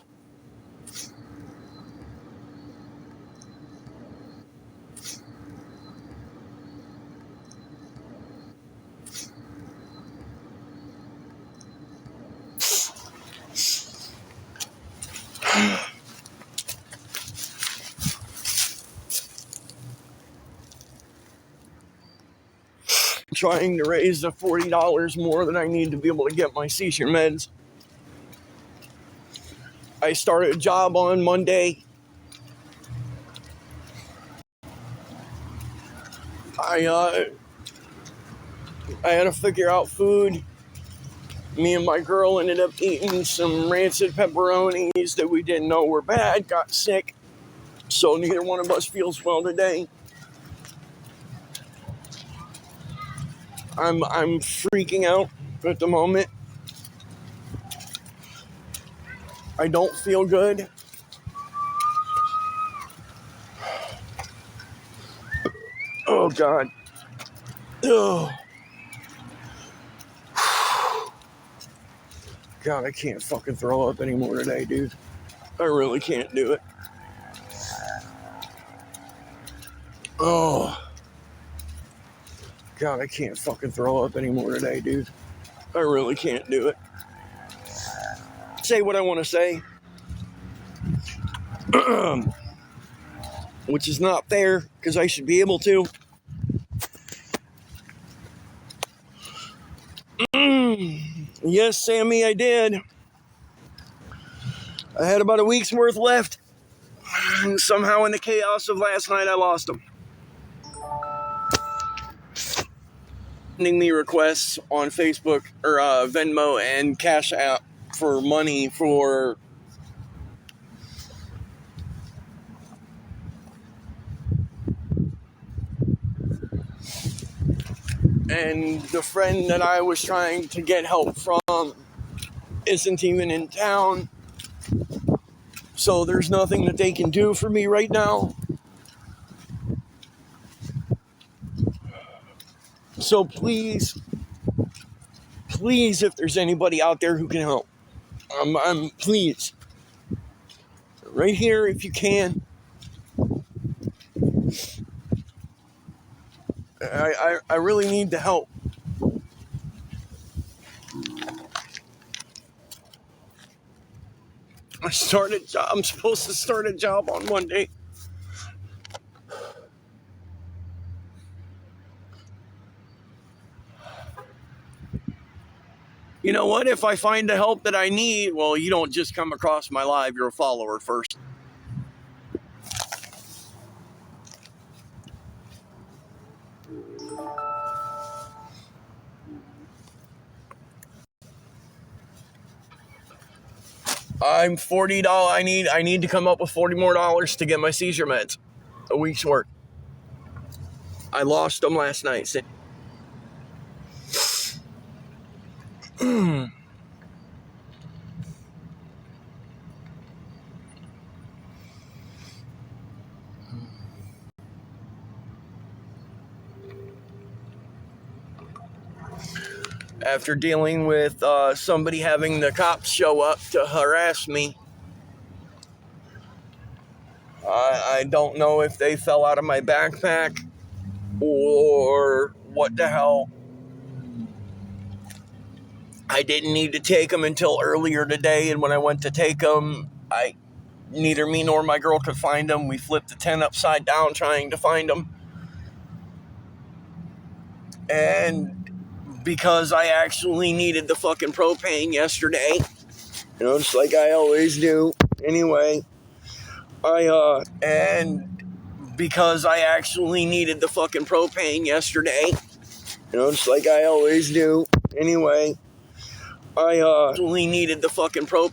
Trying to raise the $40 more than I need to be able to get my seizure meds. I started a job on Monday. I had to figure out food. Me and my girl ended up eating some rancid pepperonis that we didn't know were bad, got sick, so neither one of us feels well today. I'm freaking out at the moment. I don't feel good. Oh, God. Oh. God, I can't fucking throw up anymore today, dude. I really can't do it. Oh. God, I can't fucking throw up anymore today, dude. I really can't do it. Say what I want to say. Which is not fair, because I should be able to. Yes, Sammy, I did. I had about a week's worth left. And somehow in the chaos of last night, I lost them. Sending me requests on Facebook or Venmo and Cash App for money for and the friend that I was trying to get help from isn't even in town, so there's nothing that they can do for me right now. So please, if there's anybody out there who can help, I'm please, right here if you can. I really need the help. I'm supposed to start a job on Monday. You know what? If I find the help that I need, well, you don't just come across my live, you're a follower first. I'm $40. I need to come up with $40 more to get my seizure meds. A week's work. I lost them last night. After dealing with somebody having the cops show up to harass me, I don't know if they fell out of my backpack or what the hell. I didn't need to take them until earlier today, and when I went to take them, neither me nor my girl could find them. We flipped the tent upside down trying to find them. And because I actually needed the fucking propane yesterday, just like I always do. Anyway, and because I actually needed the fucking propane yesterday, just like I always do. Anyway, I actually needed the fucking propane.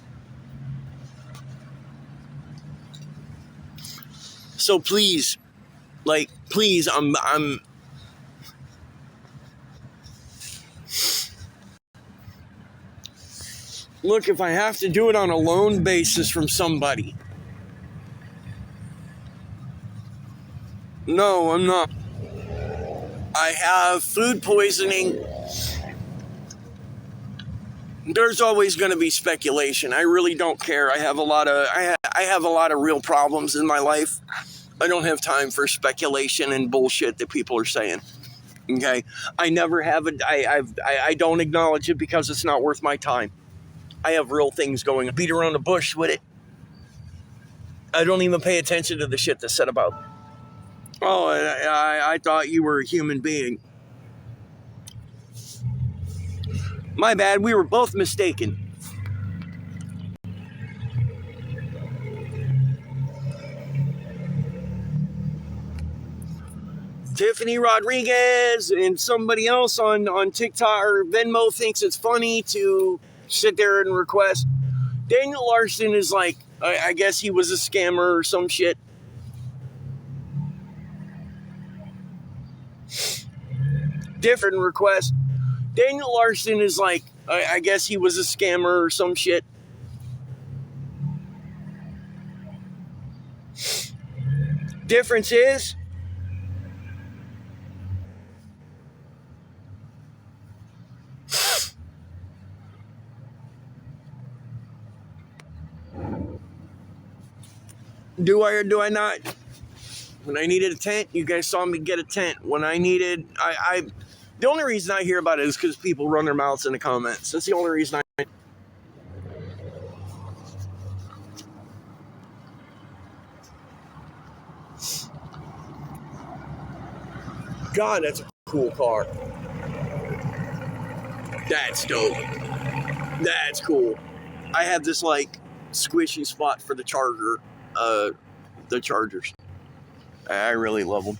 So please, please, I'm look, if I have to do it on a loan basis from somebody. No, I'm not. I have food poisoning. There's always going to be speculation. I really don't care. I have a lot of real problems in my life. I don't have time for speculation and bullshit that people are saying. Okay, I never have I don't acknowledge it because it's not worth my time. I have real things going. Beat around the bush with it. I don't even pay attention to the shit that's said about. Oh, I thought you were a human being. My bad. We were both mistaken. Tiffany Rodriguez and somebody else on TikTok or Venmo thinks it's funny to sit there and request. Daniel Larson is like, I guess he was a scammer or some shit. Different request. Daniel Larson is like, I guess he was a scammer or some shit. Difference is, do I or do I not? When I needed a tent, you guys saw me get a tent. When I needed, the only reason I hear about it is because people run their mouths in the comments. That's the only reason I. God, that's a cool car. That's dope. That's cool. I have this like squishy spot for the charger, the chargers. I really love them.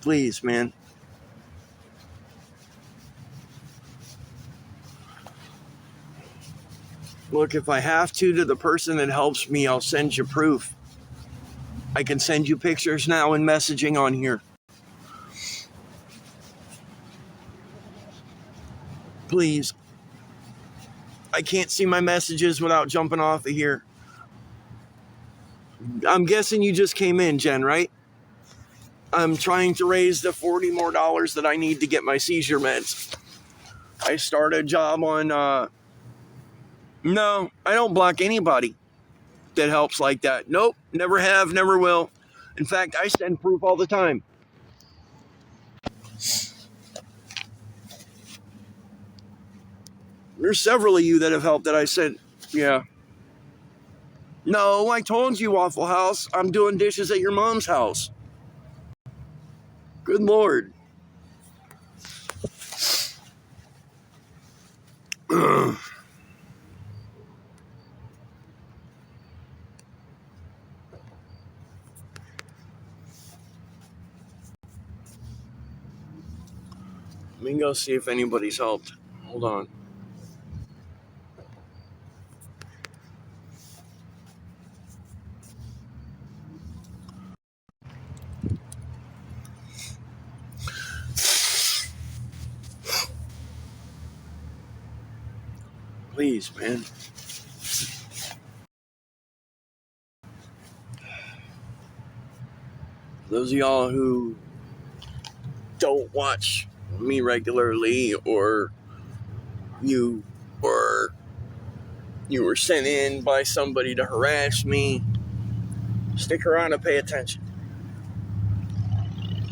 Please, man. Look, if I have to the person that helps me, I'll send you proof. I can send you pictures now and messaging on here. Please. I can't see my messages without jumping off of here. I'm guessing you just came in, Jen, right? I'm trying to raise the $40 more that I need to get my seizure meds. I start a job on, no, I don't block anybody that helps like that. Nope, never have, never will. In fact, I send proof all the time. There's several of you that have helped that I said, yeah. No, I told you, Waffle House, I'm doing dishes at your mom's house. Good Lord. Let me go see if anybody's helped. Hold on. Please, man. Those of y'all who don't watch me regularly, or you or you were sent in by somebody to harass me, stick around and pay attention.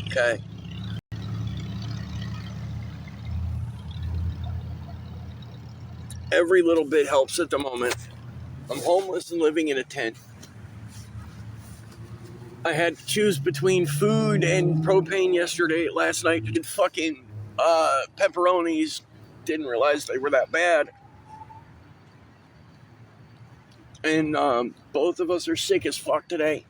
Okay? Every little bit helps at the moment. I'm homeless and living in a tent. I had to choose between food and propane last night. Did fucking pepperonis. Didn't realize they were that bad. And both of us are sick as fuck today.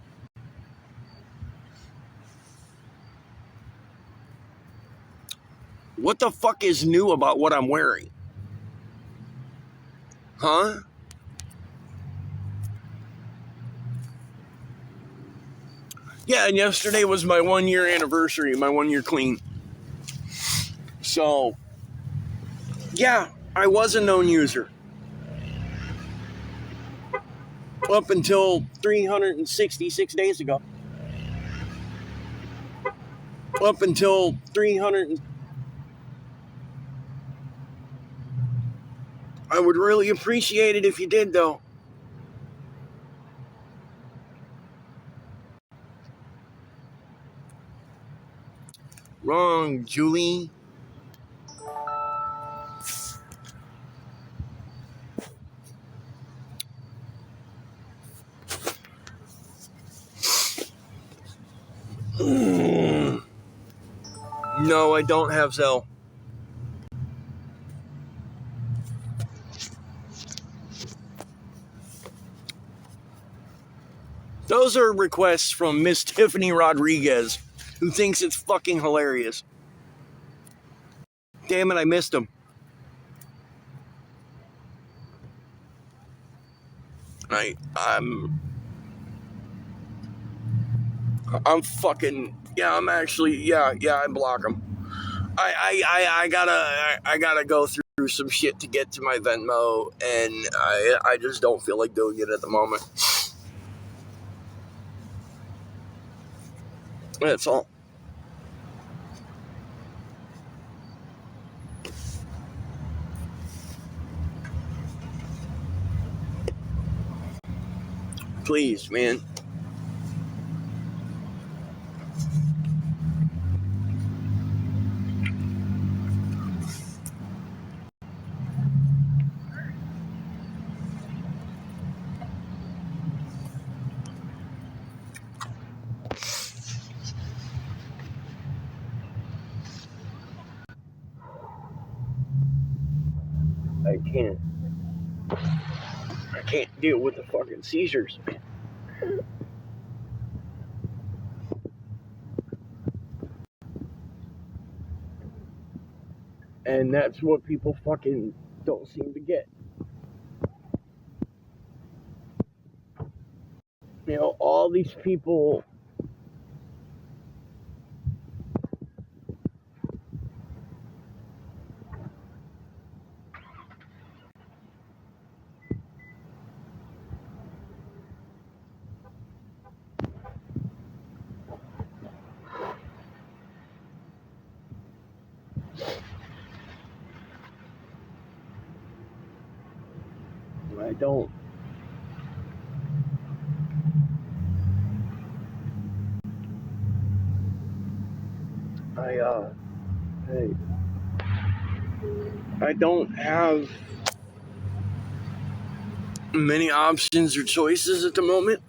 What the fuck is new about what I'm wearing? Huh? Yeah, and yesterday was my 1 year anniversary, my 1 year clean. So, yeah, I was a known user. Up until 366 days ago. Up until 300. I would really appreciate it if you did, though. Wrong, Julie. No, I don't have Zelle. Those are requests from Miss Tiffany Rodriguez, who thinks it's fucking hilarious. Damn it, I missed them. I'm fucking, yeah, I'm actually, yeah, I block them. I gotta go through some shit to get to my Venmo, and I just don't feel like doing it at the moment. That's all. Please, man. I can't deal with the fucking seizures, man. And that's what people fucking don't seem to get. You know, all these people. I don't. Hey, I don't have many options or choices at the moment.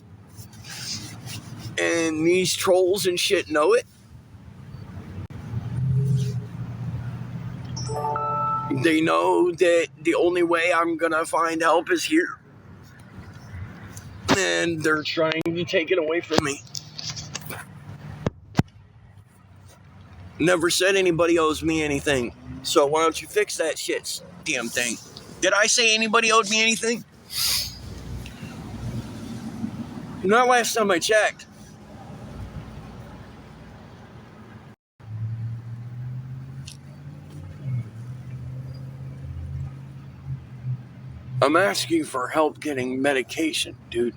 And these trolls and shit know it. They know that the only way I'm gonna find help is here. And they're trying to take it away from me. Never said anybody owes me anything. So why don't you fix that shit, damn thing? Did I say anybody owed me anything? Not last time I checked. I'm asking for help getting medication, dude.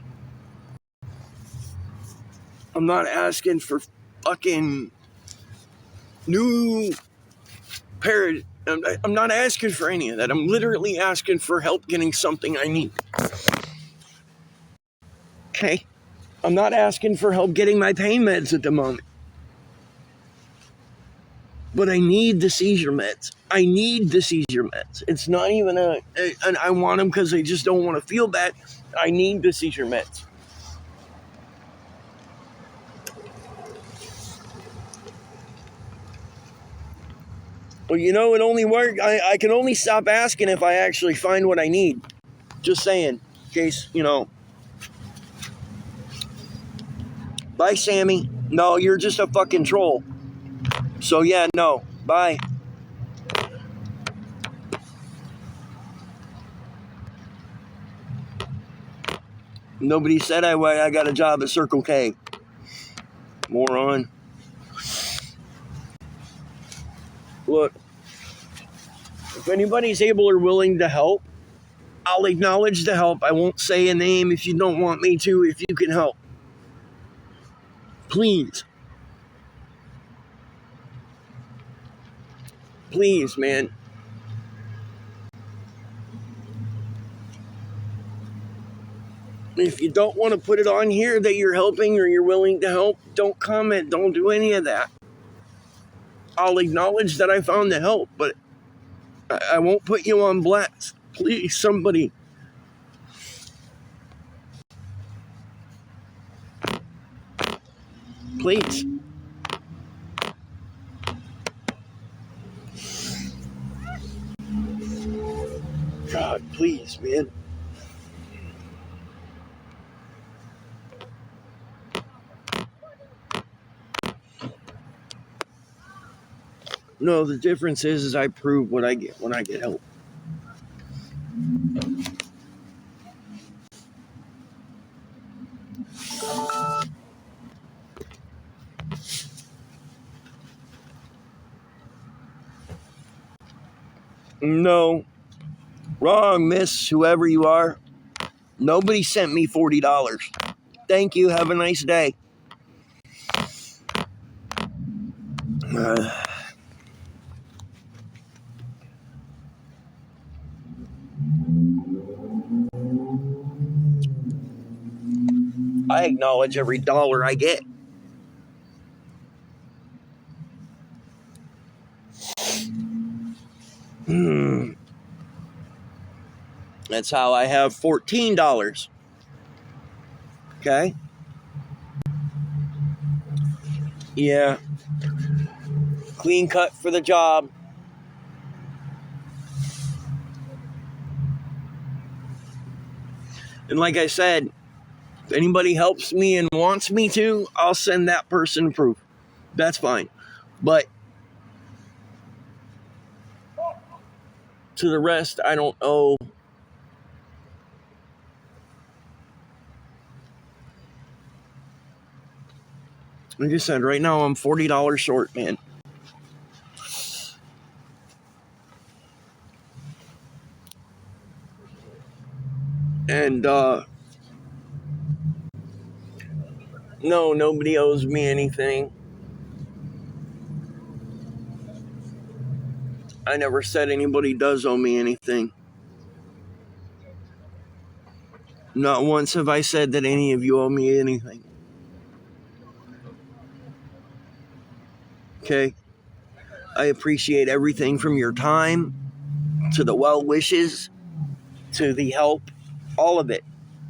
I'm not asking for fucking new I'm not asking for any of that. I'm literally asking for help getting something I need. Okay? I'm not asking for help getting my pain meds at the moment. But I need the seizure meds. I need the seizure meds. It's not even I want them because I just don't want to feel bad. I need the seizure meds. Well, it only works. I can only stop asking if I actually find what I need. Just saying. In case, Bye, Sammy. No, you're just a fucking troll. So, yeah, no. Bye. Nobody said I got a job at Circle K. Moron. Look, if anybody's able or willing to help, I'll acknowledge the help. I won't say a name if you don't want me to, if you can help. Please. Please, man. If you don't want to put it on here that you're helping or you're willing to help, don't comment. Don't do any of that. I'll acknowledge that I found the help, but I won't put you on blast. Please, somebody. Please. God, please, man. No, the difference is I prove what I get when I get help. No. Wrong, miss, whoever you are. Nobody sent me $40. Thank you. Have a nice day. I acknowledge every dollar I get. That's how I have $14. Okay? Yeah. Clean cut for the job. And like I said, if anybody helps me and wants me to, I'll send that person proof. That's fine. But to the rest, I don't owe. Like I said, right now I'm $40 short, man. And no, nobody owes me anything. I never said anybody does owe me anything. Not once have I said that any of you owe me anything. Okay? I appreciate everything from your time to the well wishes to the help, all of it.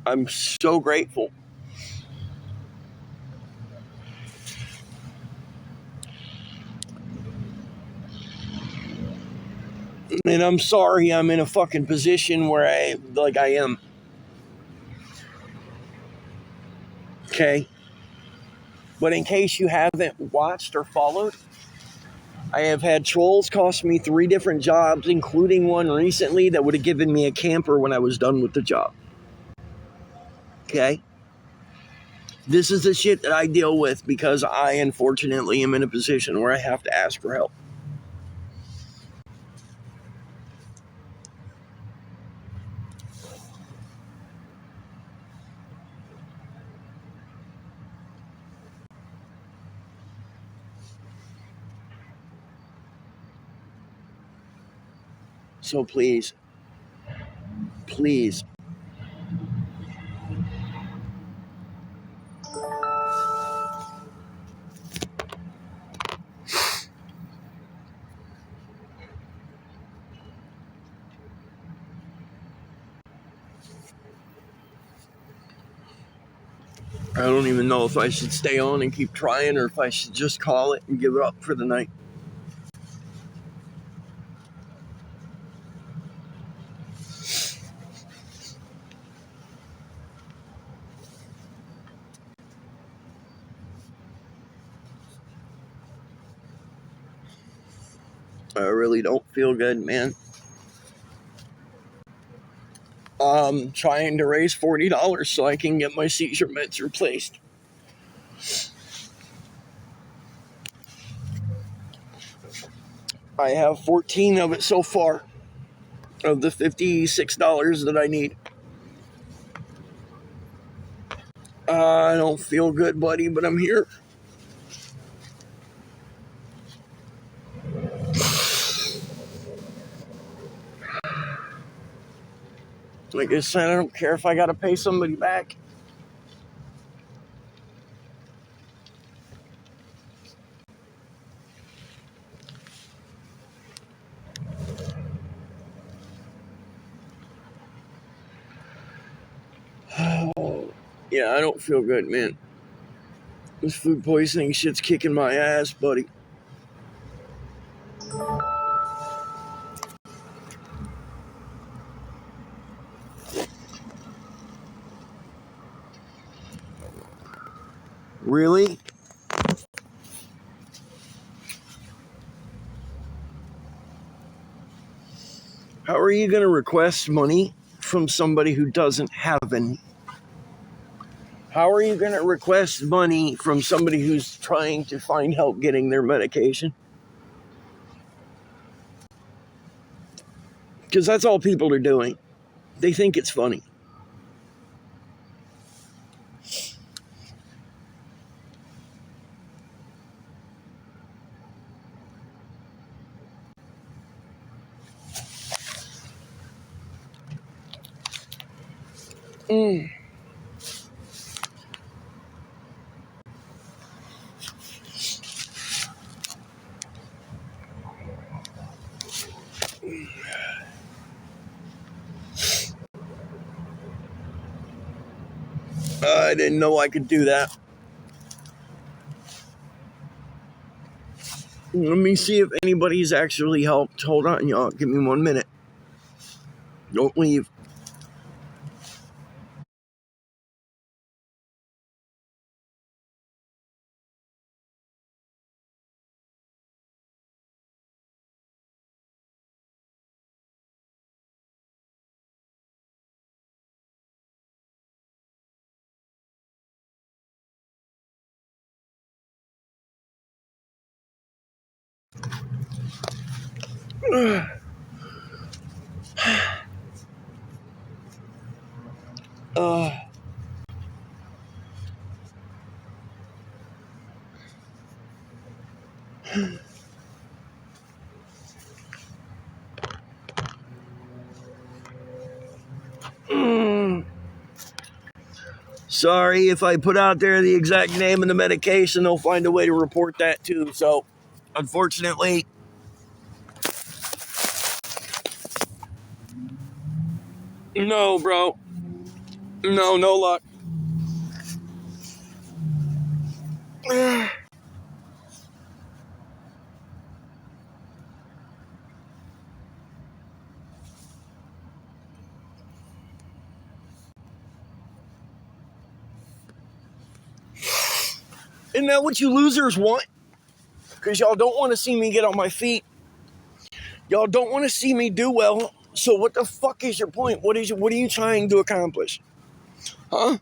I'm so grateful. And I'm sorry I'm in a fucking position where I am. Okay? But in case you haven't watched or followed, I have had trolls cost me 3 different jobs, including one recently that would have given me a camper when I was done with the job. Okay? This is the shit that I deal with because I, unfortunately, am in a position where I have to ask for help. So please, please. I don't even know if I should stay on and keep trying or if I should just call it and give it up for the night. I really don't feel good, man. I'm trying to raise $40 so I can get my seizure meds replaced. I have 14 of it so far, of the $56 that I need. I don't feel good, buddy, but I'm here. Like I said, I don't care if I gotta pay somebody back. Yeah, I don't feel good, man. This food poisoning shit's kicking my ass, buddy. Really? How are you gonna request money from somebody who doesn't have any? How are you gonna request money from somebody who's trying to find help getting their medication? Because that's all people are doing. They think it's funny. Mm. I didn't know I could do that. Let me see if anybody's actually helped. Hold on, y'all. Give me 1 minute. Don't leave. Uh, mm. Sorry, if I put out there the exact name of the medication, they'll find a way to report that too. So, unfortunately, no, bro. No, no luck. Isn't that what you losers want? Because y'all don't want to see me get on my feet. Y'all don't want to see me do well. So what the fuck is your point? What are you trying to accomplish? Huh?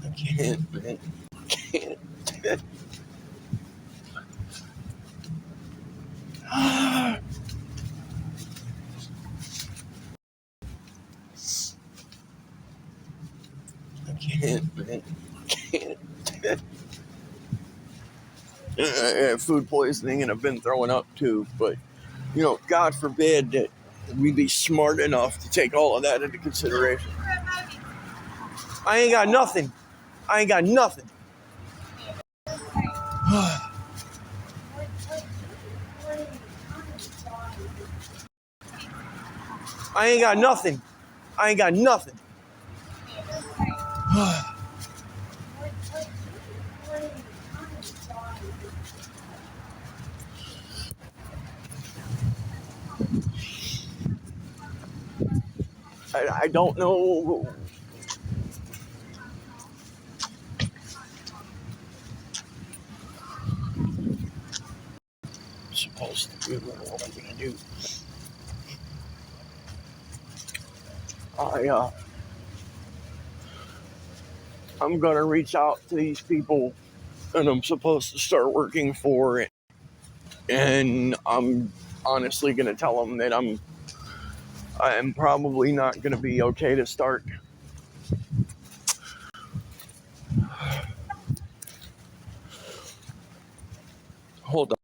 I can't, man. I can't. food poisoning, and I've been throwing up too. But God forbid that we be smart enough to take all of that into consideration. I ain't got nothing. I ain't got nothing. I ain't got nothing. I ain't got nothing. I don't know. I'm supposed to do what I'm gonna do. I'm gonna reach out to these people and I'm supposed to start working for it. And I'm honestly gonna tell them that I am probably not gonna be okay to start. Hold on.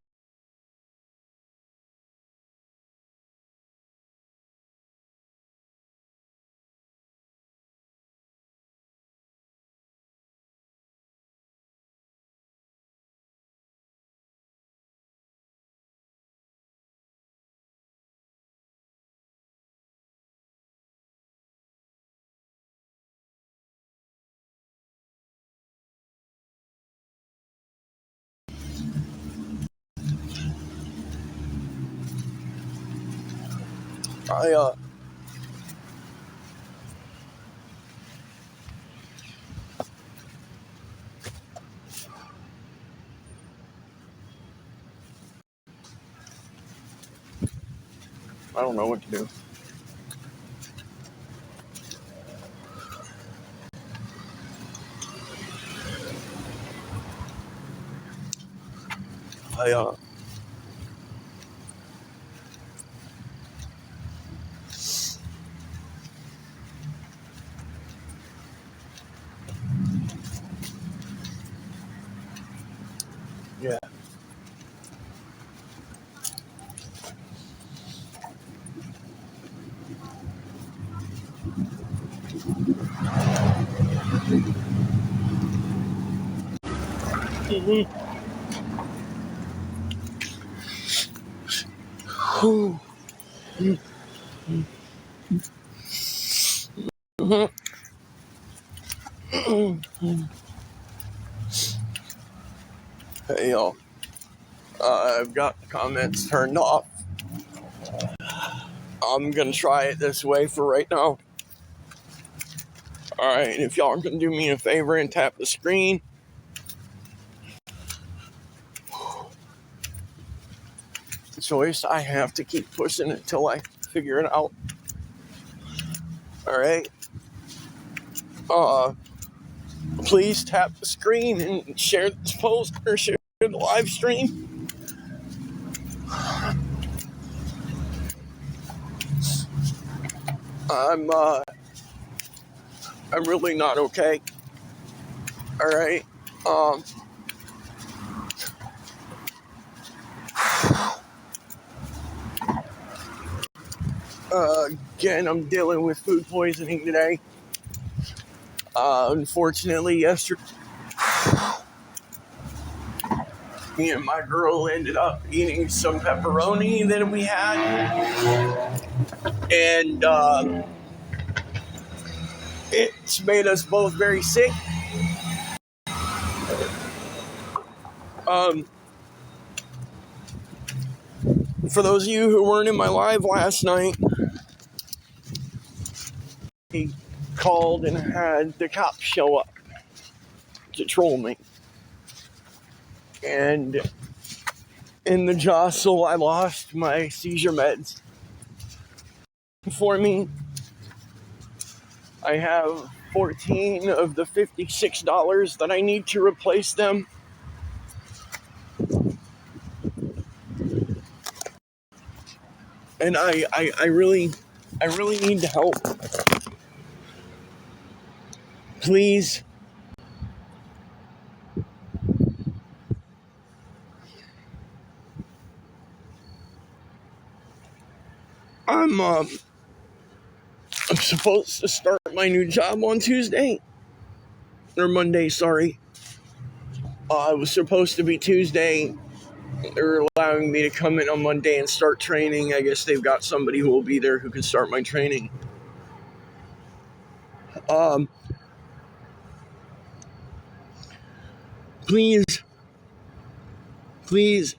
I I don't know what to do. I Yeah. Mm-hmm. Hey y'all. I've got the comments turned off. I'm gonna try it this way for right now. Alright, if y'all can do me a favor and tap the screen. Choice, I have to keep pushing it till I figure it out. Alright. Please tap the screen and share this post or share the live stream. I'm I'm really not okay. Alright. Um Again, I'm dealing with food poisoning today. Unfortunately, yesterday, me and my girl ended up eating some pepperoni that we had, and it's made us both very sick. Um, for those of you who weren't in my live last night, he called and had the cops show up to troll me. And in the jostle, I lost my seizure meds. For me, I have 14 of the $56 that I need to replace them. And I really need help. Please. I'm supposed to start my new job on Tuesday. Or Monday, sorry. It was supposed to be Tuesday. They're allowing me to come in on Monday and start training. I guess they've got somebody who will be there who can start my training. Please, please,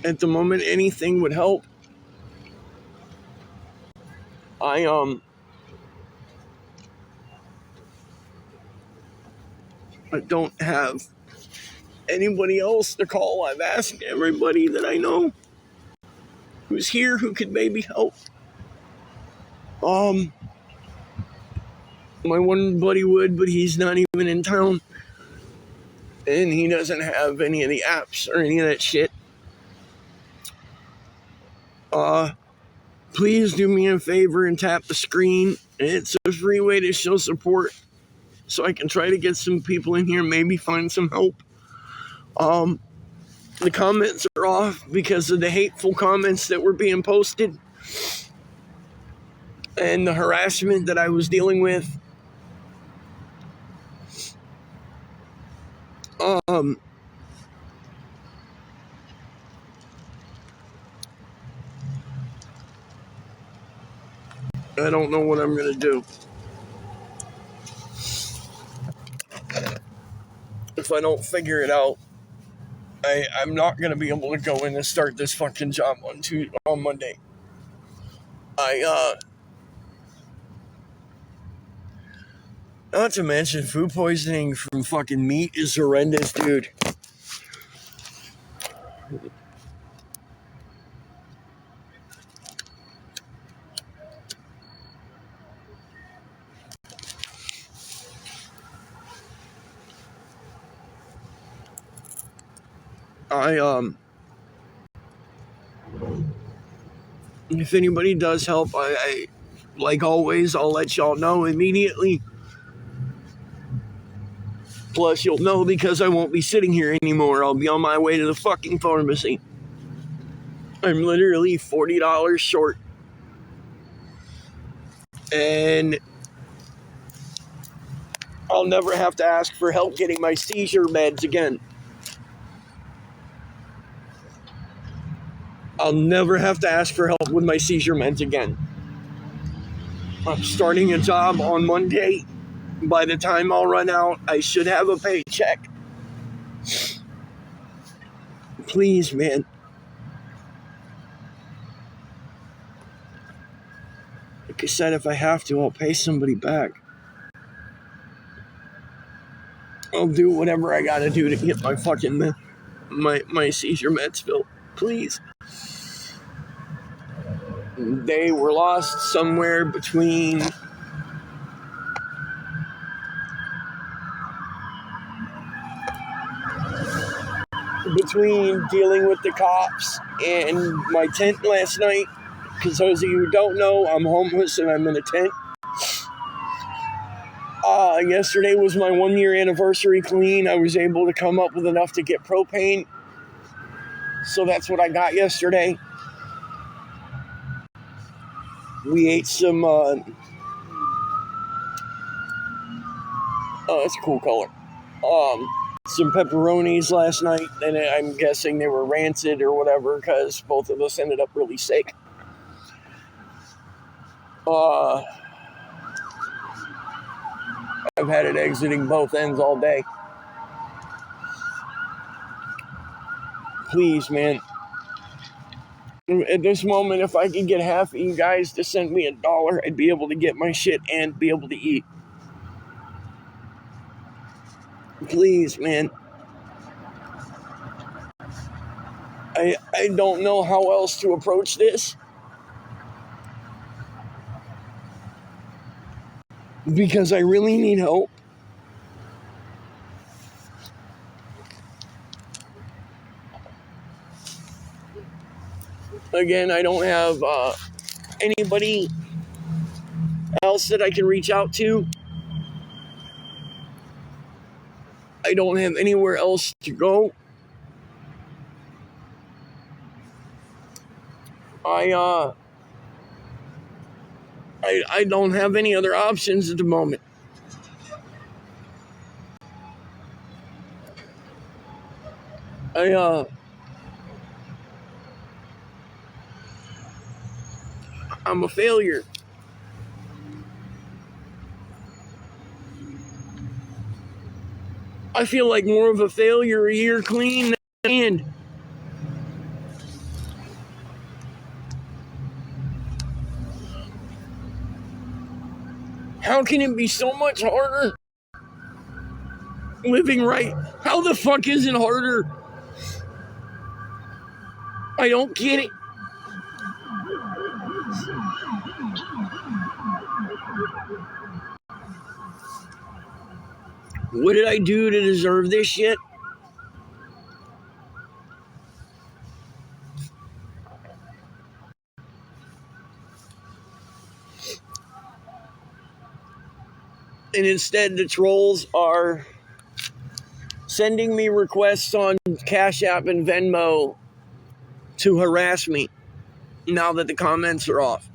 at the moment, anything would help. I don't have anybody else to call. I've asked everybody that I know who's here who could maybe help. My one buddy would, but he's not even in town. And he doesn't have any of the apps or any of that shit. Please do me a favor and tap the screen. It's a free way to show support so I can try to get some people in here, maybe find some help. The comments are off because of the hateful comments that were being posted and the harassment that I was dealing with. I don't know what I'm going to do. If I don't figure it out, I'm not going to be able to go in and start this fucking job on Monday. Not to mention, food poisoning from fucking meat is horrendous, dude. If anybody does help, I like always, I'll let y'all know immediately. Plus, you'll know because I won't be sitting here anymore. I'll be on my way to the fucking pharmacy. I'm literally $40 short. And I'll never have to ask for help getting my seizure meds again. I'll never have to ask for help with my seizure meds again. I'm starting a job on Monday. By the time I'll run out, I should have a paycheck. Please, man. Like I said, if I have to, I'll pay somebody back. I'll do whatever I gotta do to get my fucking my seizure meds filled. Please. They were lost somewhere between dealing with the cops and my tent last night. Because those of you who don't know, I'm homeless and I'm in a tent. Yesterday was my 1 year anniversary clean. I was able to come up with enough to get propane. So that's what I got yesterday. We ate some, it's a cool color. Some pepperonis last night, and I'm guessing they were rancid or whatever because both of us ended up really sick. I've had it exiting both ends all day. Please, man. At this moment, if I could get half of you guys to send me $1, I'd be able to get my shit and be able to eat. Please, man. I don't know how else to approach this. Because I really need help. Again, I don't have anybody else that I can reach out to. I don't have anywhere else to go. I I don't have any other options at the moment. I I'm a failure. I feel like more of a failure a year clean and how can it be so much harder living right? How the fuck is it harder? I don't get it. What did I do to deserve this shit? And instead, the trolls are sending me requests on Cash App and Venmo to harass me now that the comments are off.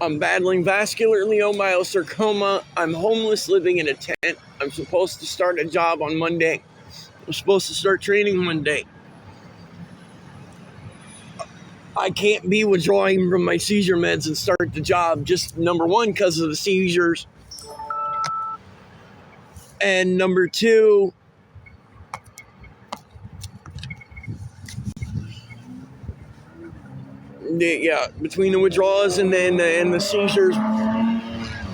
I'm battling vascular leiomyosarcoma. I'm homeless living in a tent. I'm supposed to start a job on Monday. I'm supposed to start training Monday. I can't be withdrawing from my seizure meds and start the job, just number one, because of the seizures. And number two, between the withdrawals and the seizures,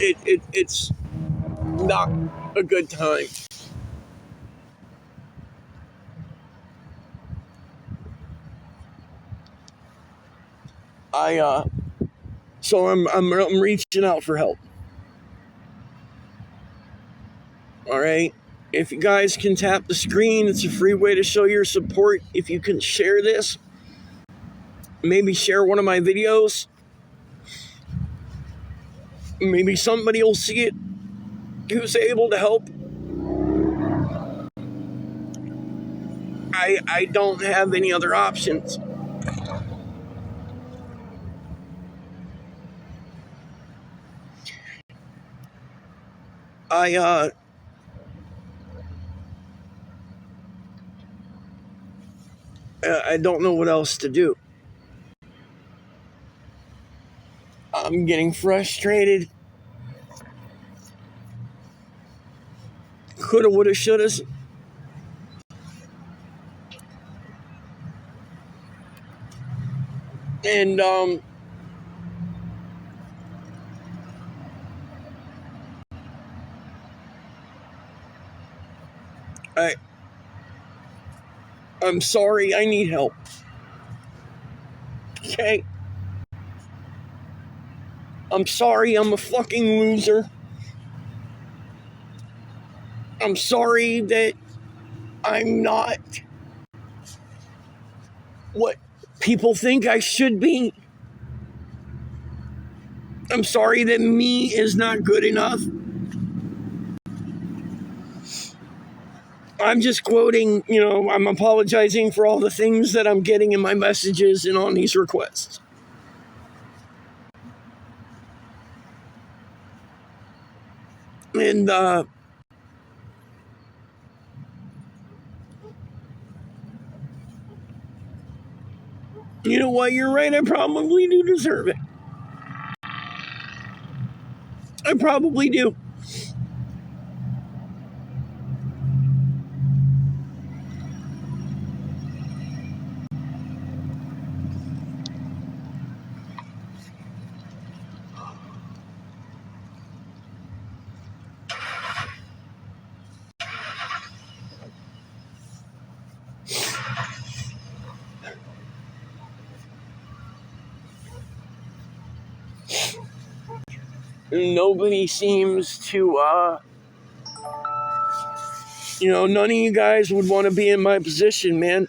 it's not a good time. So I'm reaching out for help. All right. If you guys can tap the screen, it's a free way to show your support. If you can share this, maybe share one of my videos. Maybe somebody will see it who's able to help. I don't have any other options. I don't know what else to do. I'm getting frustrated. Coulda, woulda, shoulda. And I'm sorry, I need help. Okay? I'm sorry, I'm a fucking loser. I'm sorry that I'm not what people think I should be. I'm sorry that me is not good enough. I'm just quoting, I'm apologizing for all the things that I'm getting in my messages and on these requests. And, you know what? You're right. I probably do deserve it. I probably do. Nobody seems to, none of you guys would want to be in my position, man.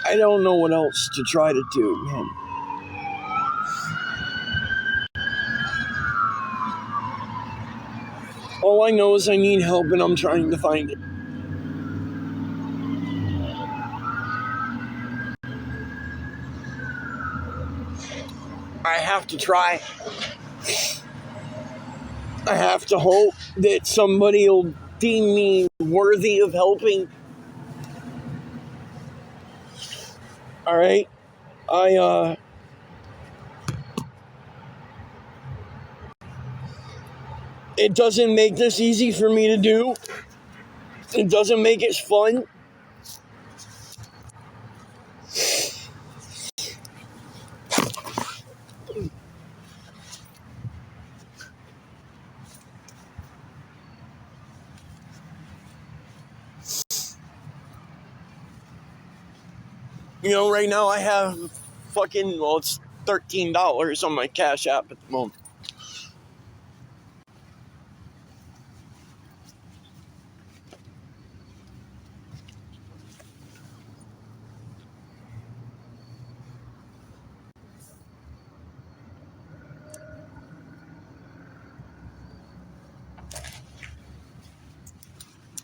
I don't know what else to try to do, man. All I know is I need help and I'm trying to find it. I have to try. I have to hope that somebody will deem me worthy of helping. All right? It doesn't make this easy for me to do. It doesn't make it fun. You know, right now I have it's $13 on my Cash App at the moment.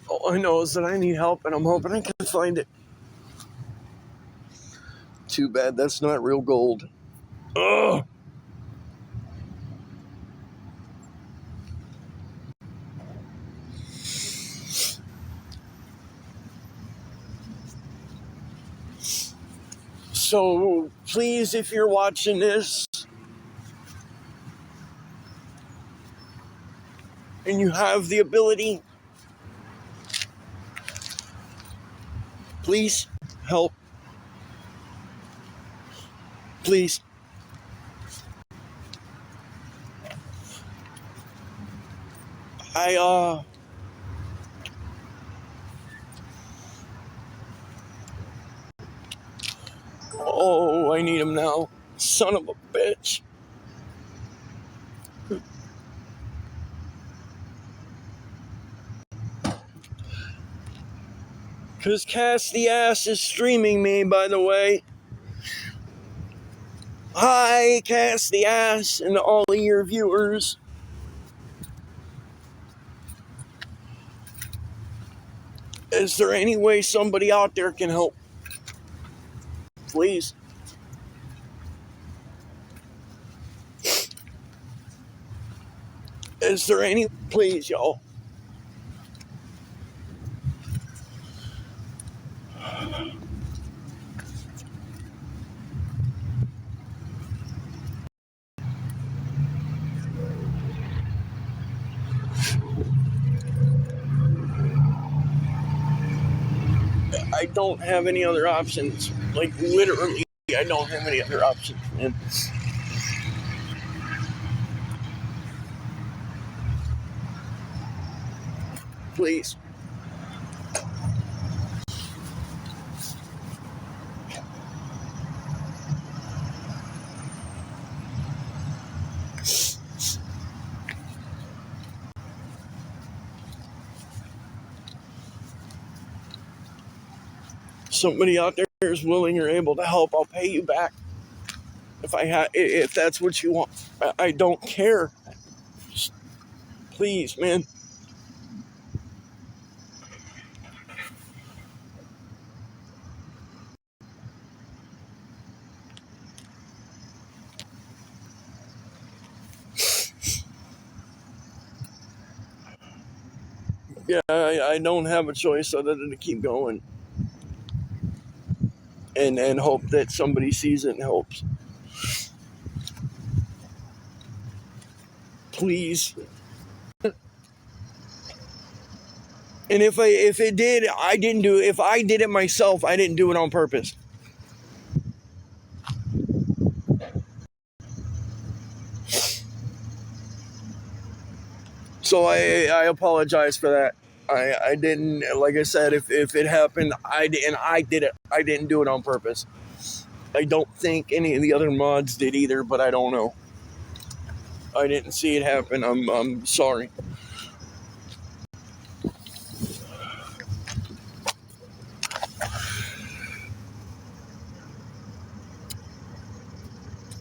All I know is that I need help and I'm hoping I can find it. Too bad that's not real gold. Ugh. So please, if you're watching this and you have the ability, please help. Please. Oh, I need him now. Son of a bitch. Because Cast the Ass is streaming me, by the way. Hi, Cast the Ass, and all of your viewers. Is there any way somebody out there can help? Please. Is there any... Please, y'all. I don't have any other options. Like, literally, I don't have any other options, man. Please. Somebody out there is willing or able to help, I'll pay you back. If that's what you want. I don't care. Just, please, man. Yeah, I don't have a choice other than to keep going. And hope that somebody sees it and helps. Please. And if it did, I didn't do it. If I did it myself, I didn't do it on purpose. So I apologize for that. I didn't, like I said, if it happened, I did it. I didn't do it on purpose. I don't think any of the other mods did either, but I don't know. I didn't see it happen. I'm sorry.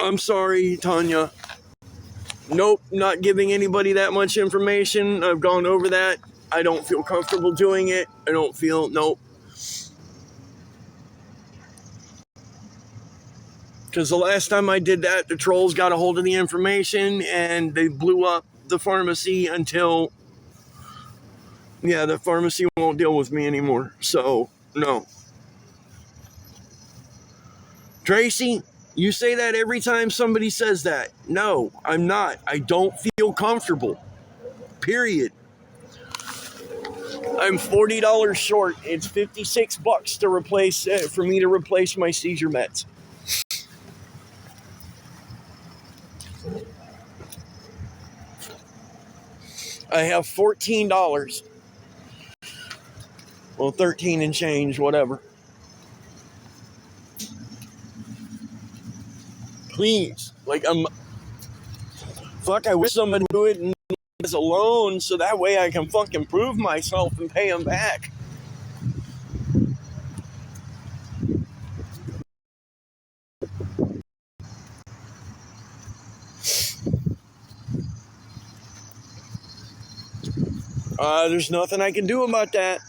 I'm sorry, Tanya. Nope, not giving anybody that much information. I've gone over that. I don't feel comfortable doing it. I don't feel, nope. Because the last time I did that, the trolls got a hold of the information and they blew up the pharmacy until, yeah, the pharmacy won't deal with me anymore. So, no. Tracy, you say that every time somebody says that. No, I'm not. I don't feel comfortable. Period. I'm $40 short. It's $56 to replace for me to replace my seizure meds. I have $14. Well, 13 and change, whatever. Please, like fuck. I wish somebody would do it as a loan, so that way I can fucking prove myself and pay them back. There's nothing I can do about that.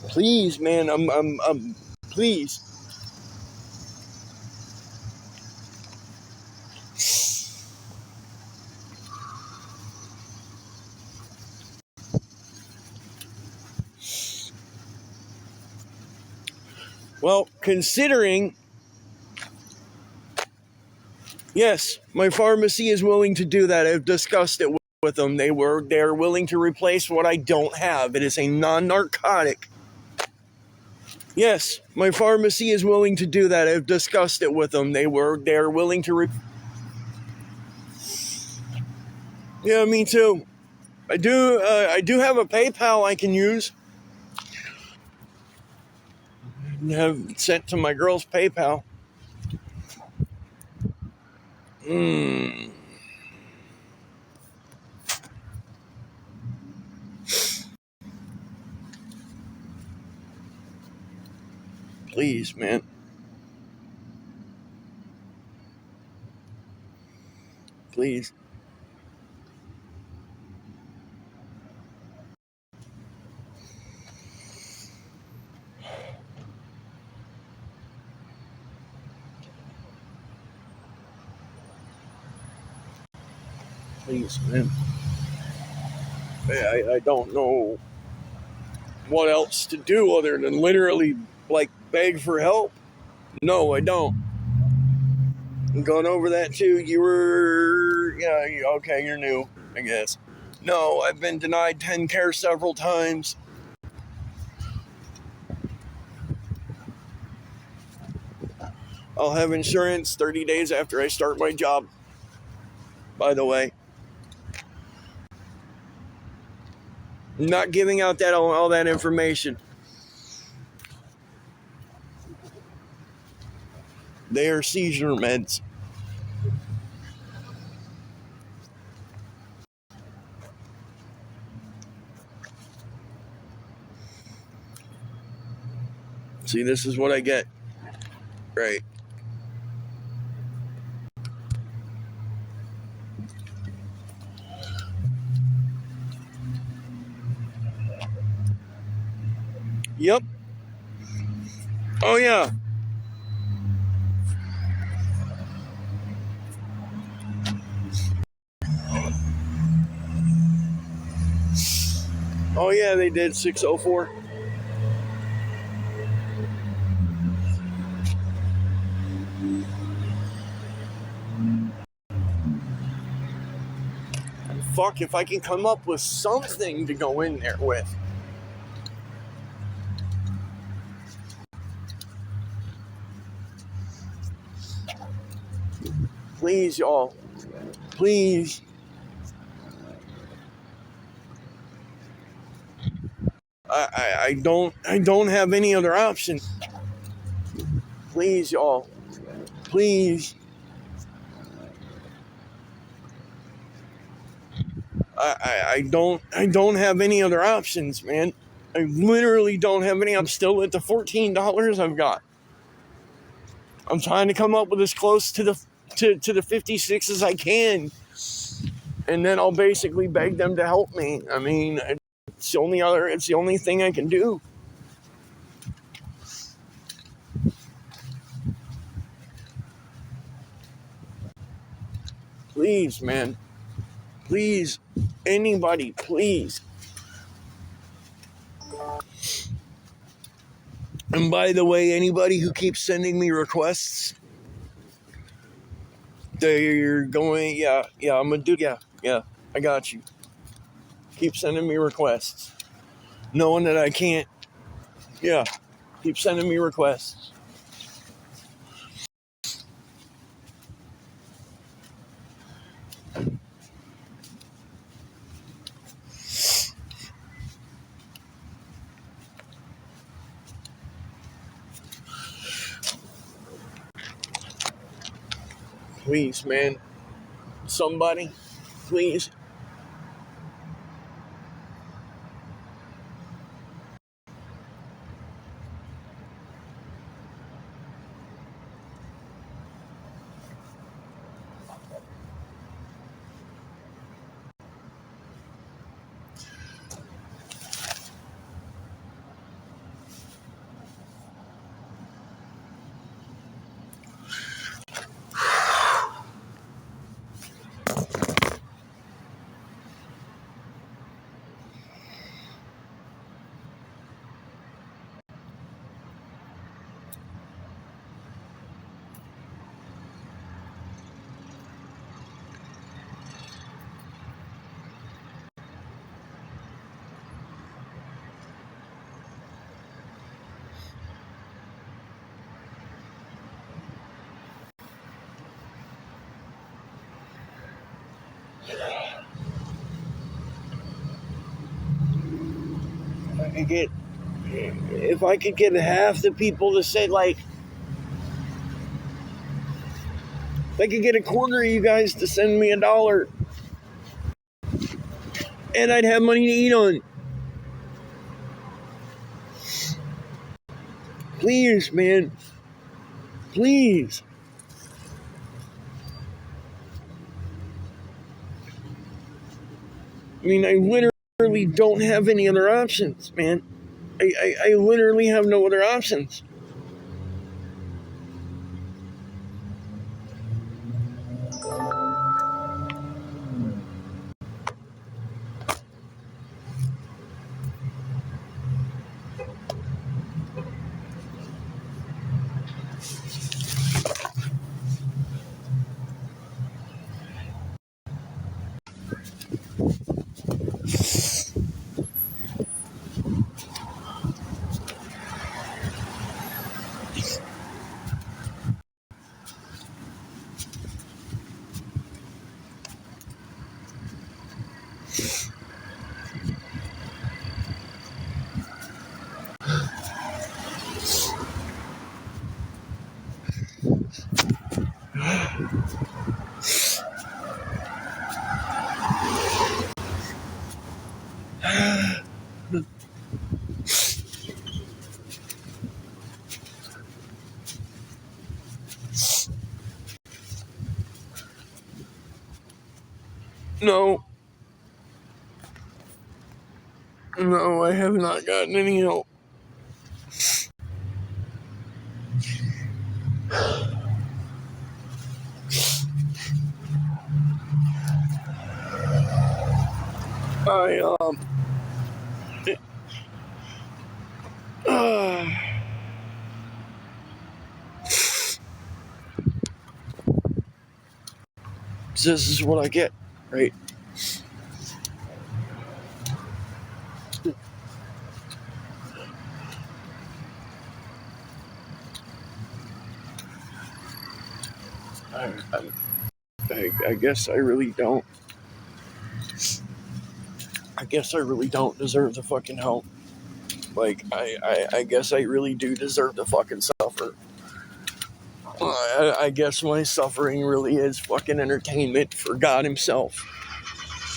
Please, man, please. Well, considering, yes, my pharmacy is willing to do that. I've discussed it with them. They're willing to replace what I don't have. It is a non-narcotic. Yes, my pharmacy is willing to do that. I've discussed it with them. They're willing to Yeah, me too. I do have a PayPal I can use. Have it sent to my girl's PayPal. Please, man. Please. Please, man. I don't know what else to do other than literally, like, beg for help. No, I don't. I'm going over that too. Okay, you're new, I guess. No, I've been denied 10 care several times. I'll have insurance 30 days after I start my job, by the way. I'm not giving out all that information. They are seizure meds. See, this is what I get. Right. Yep. Oh, yeah. Oh, yeah, they did 604. Fuck, if I can come up with something to go in there with. Please, y'all. Please. I don't have any other options. Please, y'all. Please. I don't have any other options, man. I literally don't have any. I'm still at the $14 I've got. I'm trying to come up with as close to the 56 as I can, and then I'll basically beg them to help me. I mean, it's the only thing I can do. Please, man. Please, anybody, please. And by the way, anybody who keeps sending me requests, they're going, yeah, I'm gonna do, yeah, I got you. Keep sending me requests, knowing that I can't. Yeah, keep sending me requests. Please, man. Somebody, please. If I could get half the people to say, like, if I could get a quarter of you guys to send me $1, and I'd have money to eat on. Please, man. Please. I mean, I literally don't have any other options, man. I literally have no other options. No. No, I have not gotten any help. I, this is what I get, right? I guess I really don't. I guess I really don't deserve the fucking help. Like, I guess I really do deserve to fucking suffer. I guess my suffering really is fucking entertainment for God himself.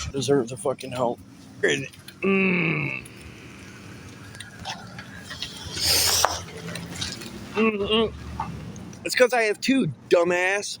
I deserve to fucking help. Mm. Mm-mm. It's because I have two, dumbass.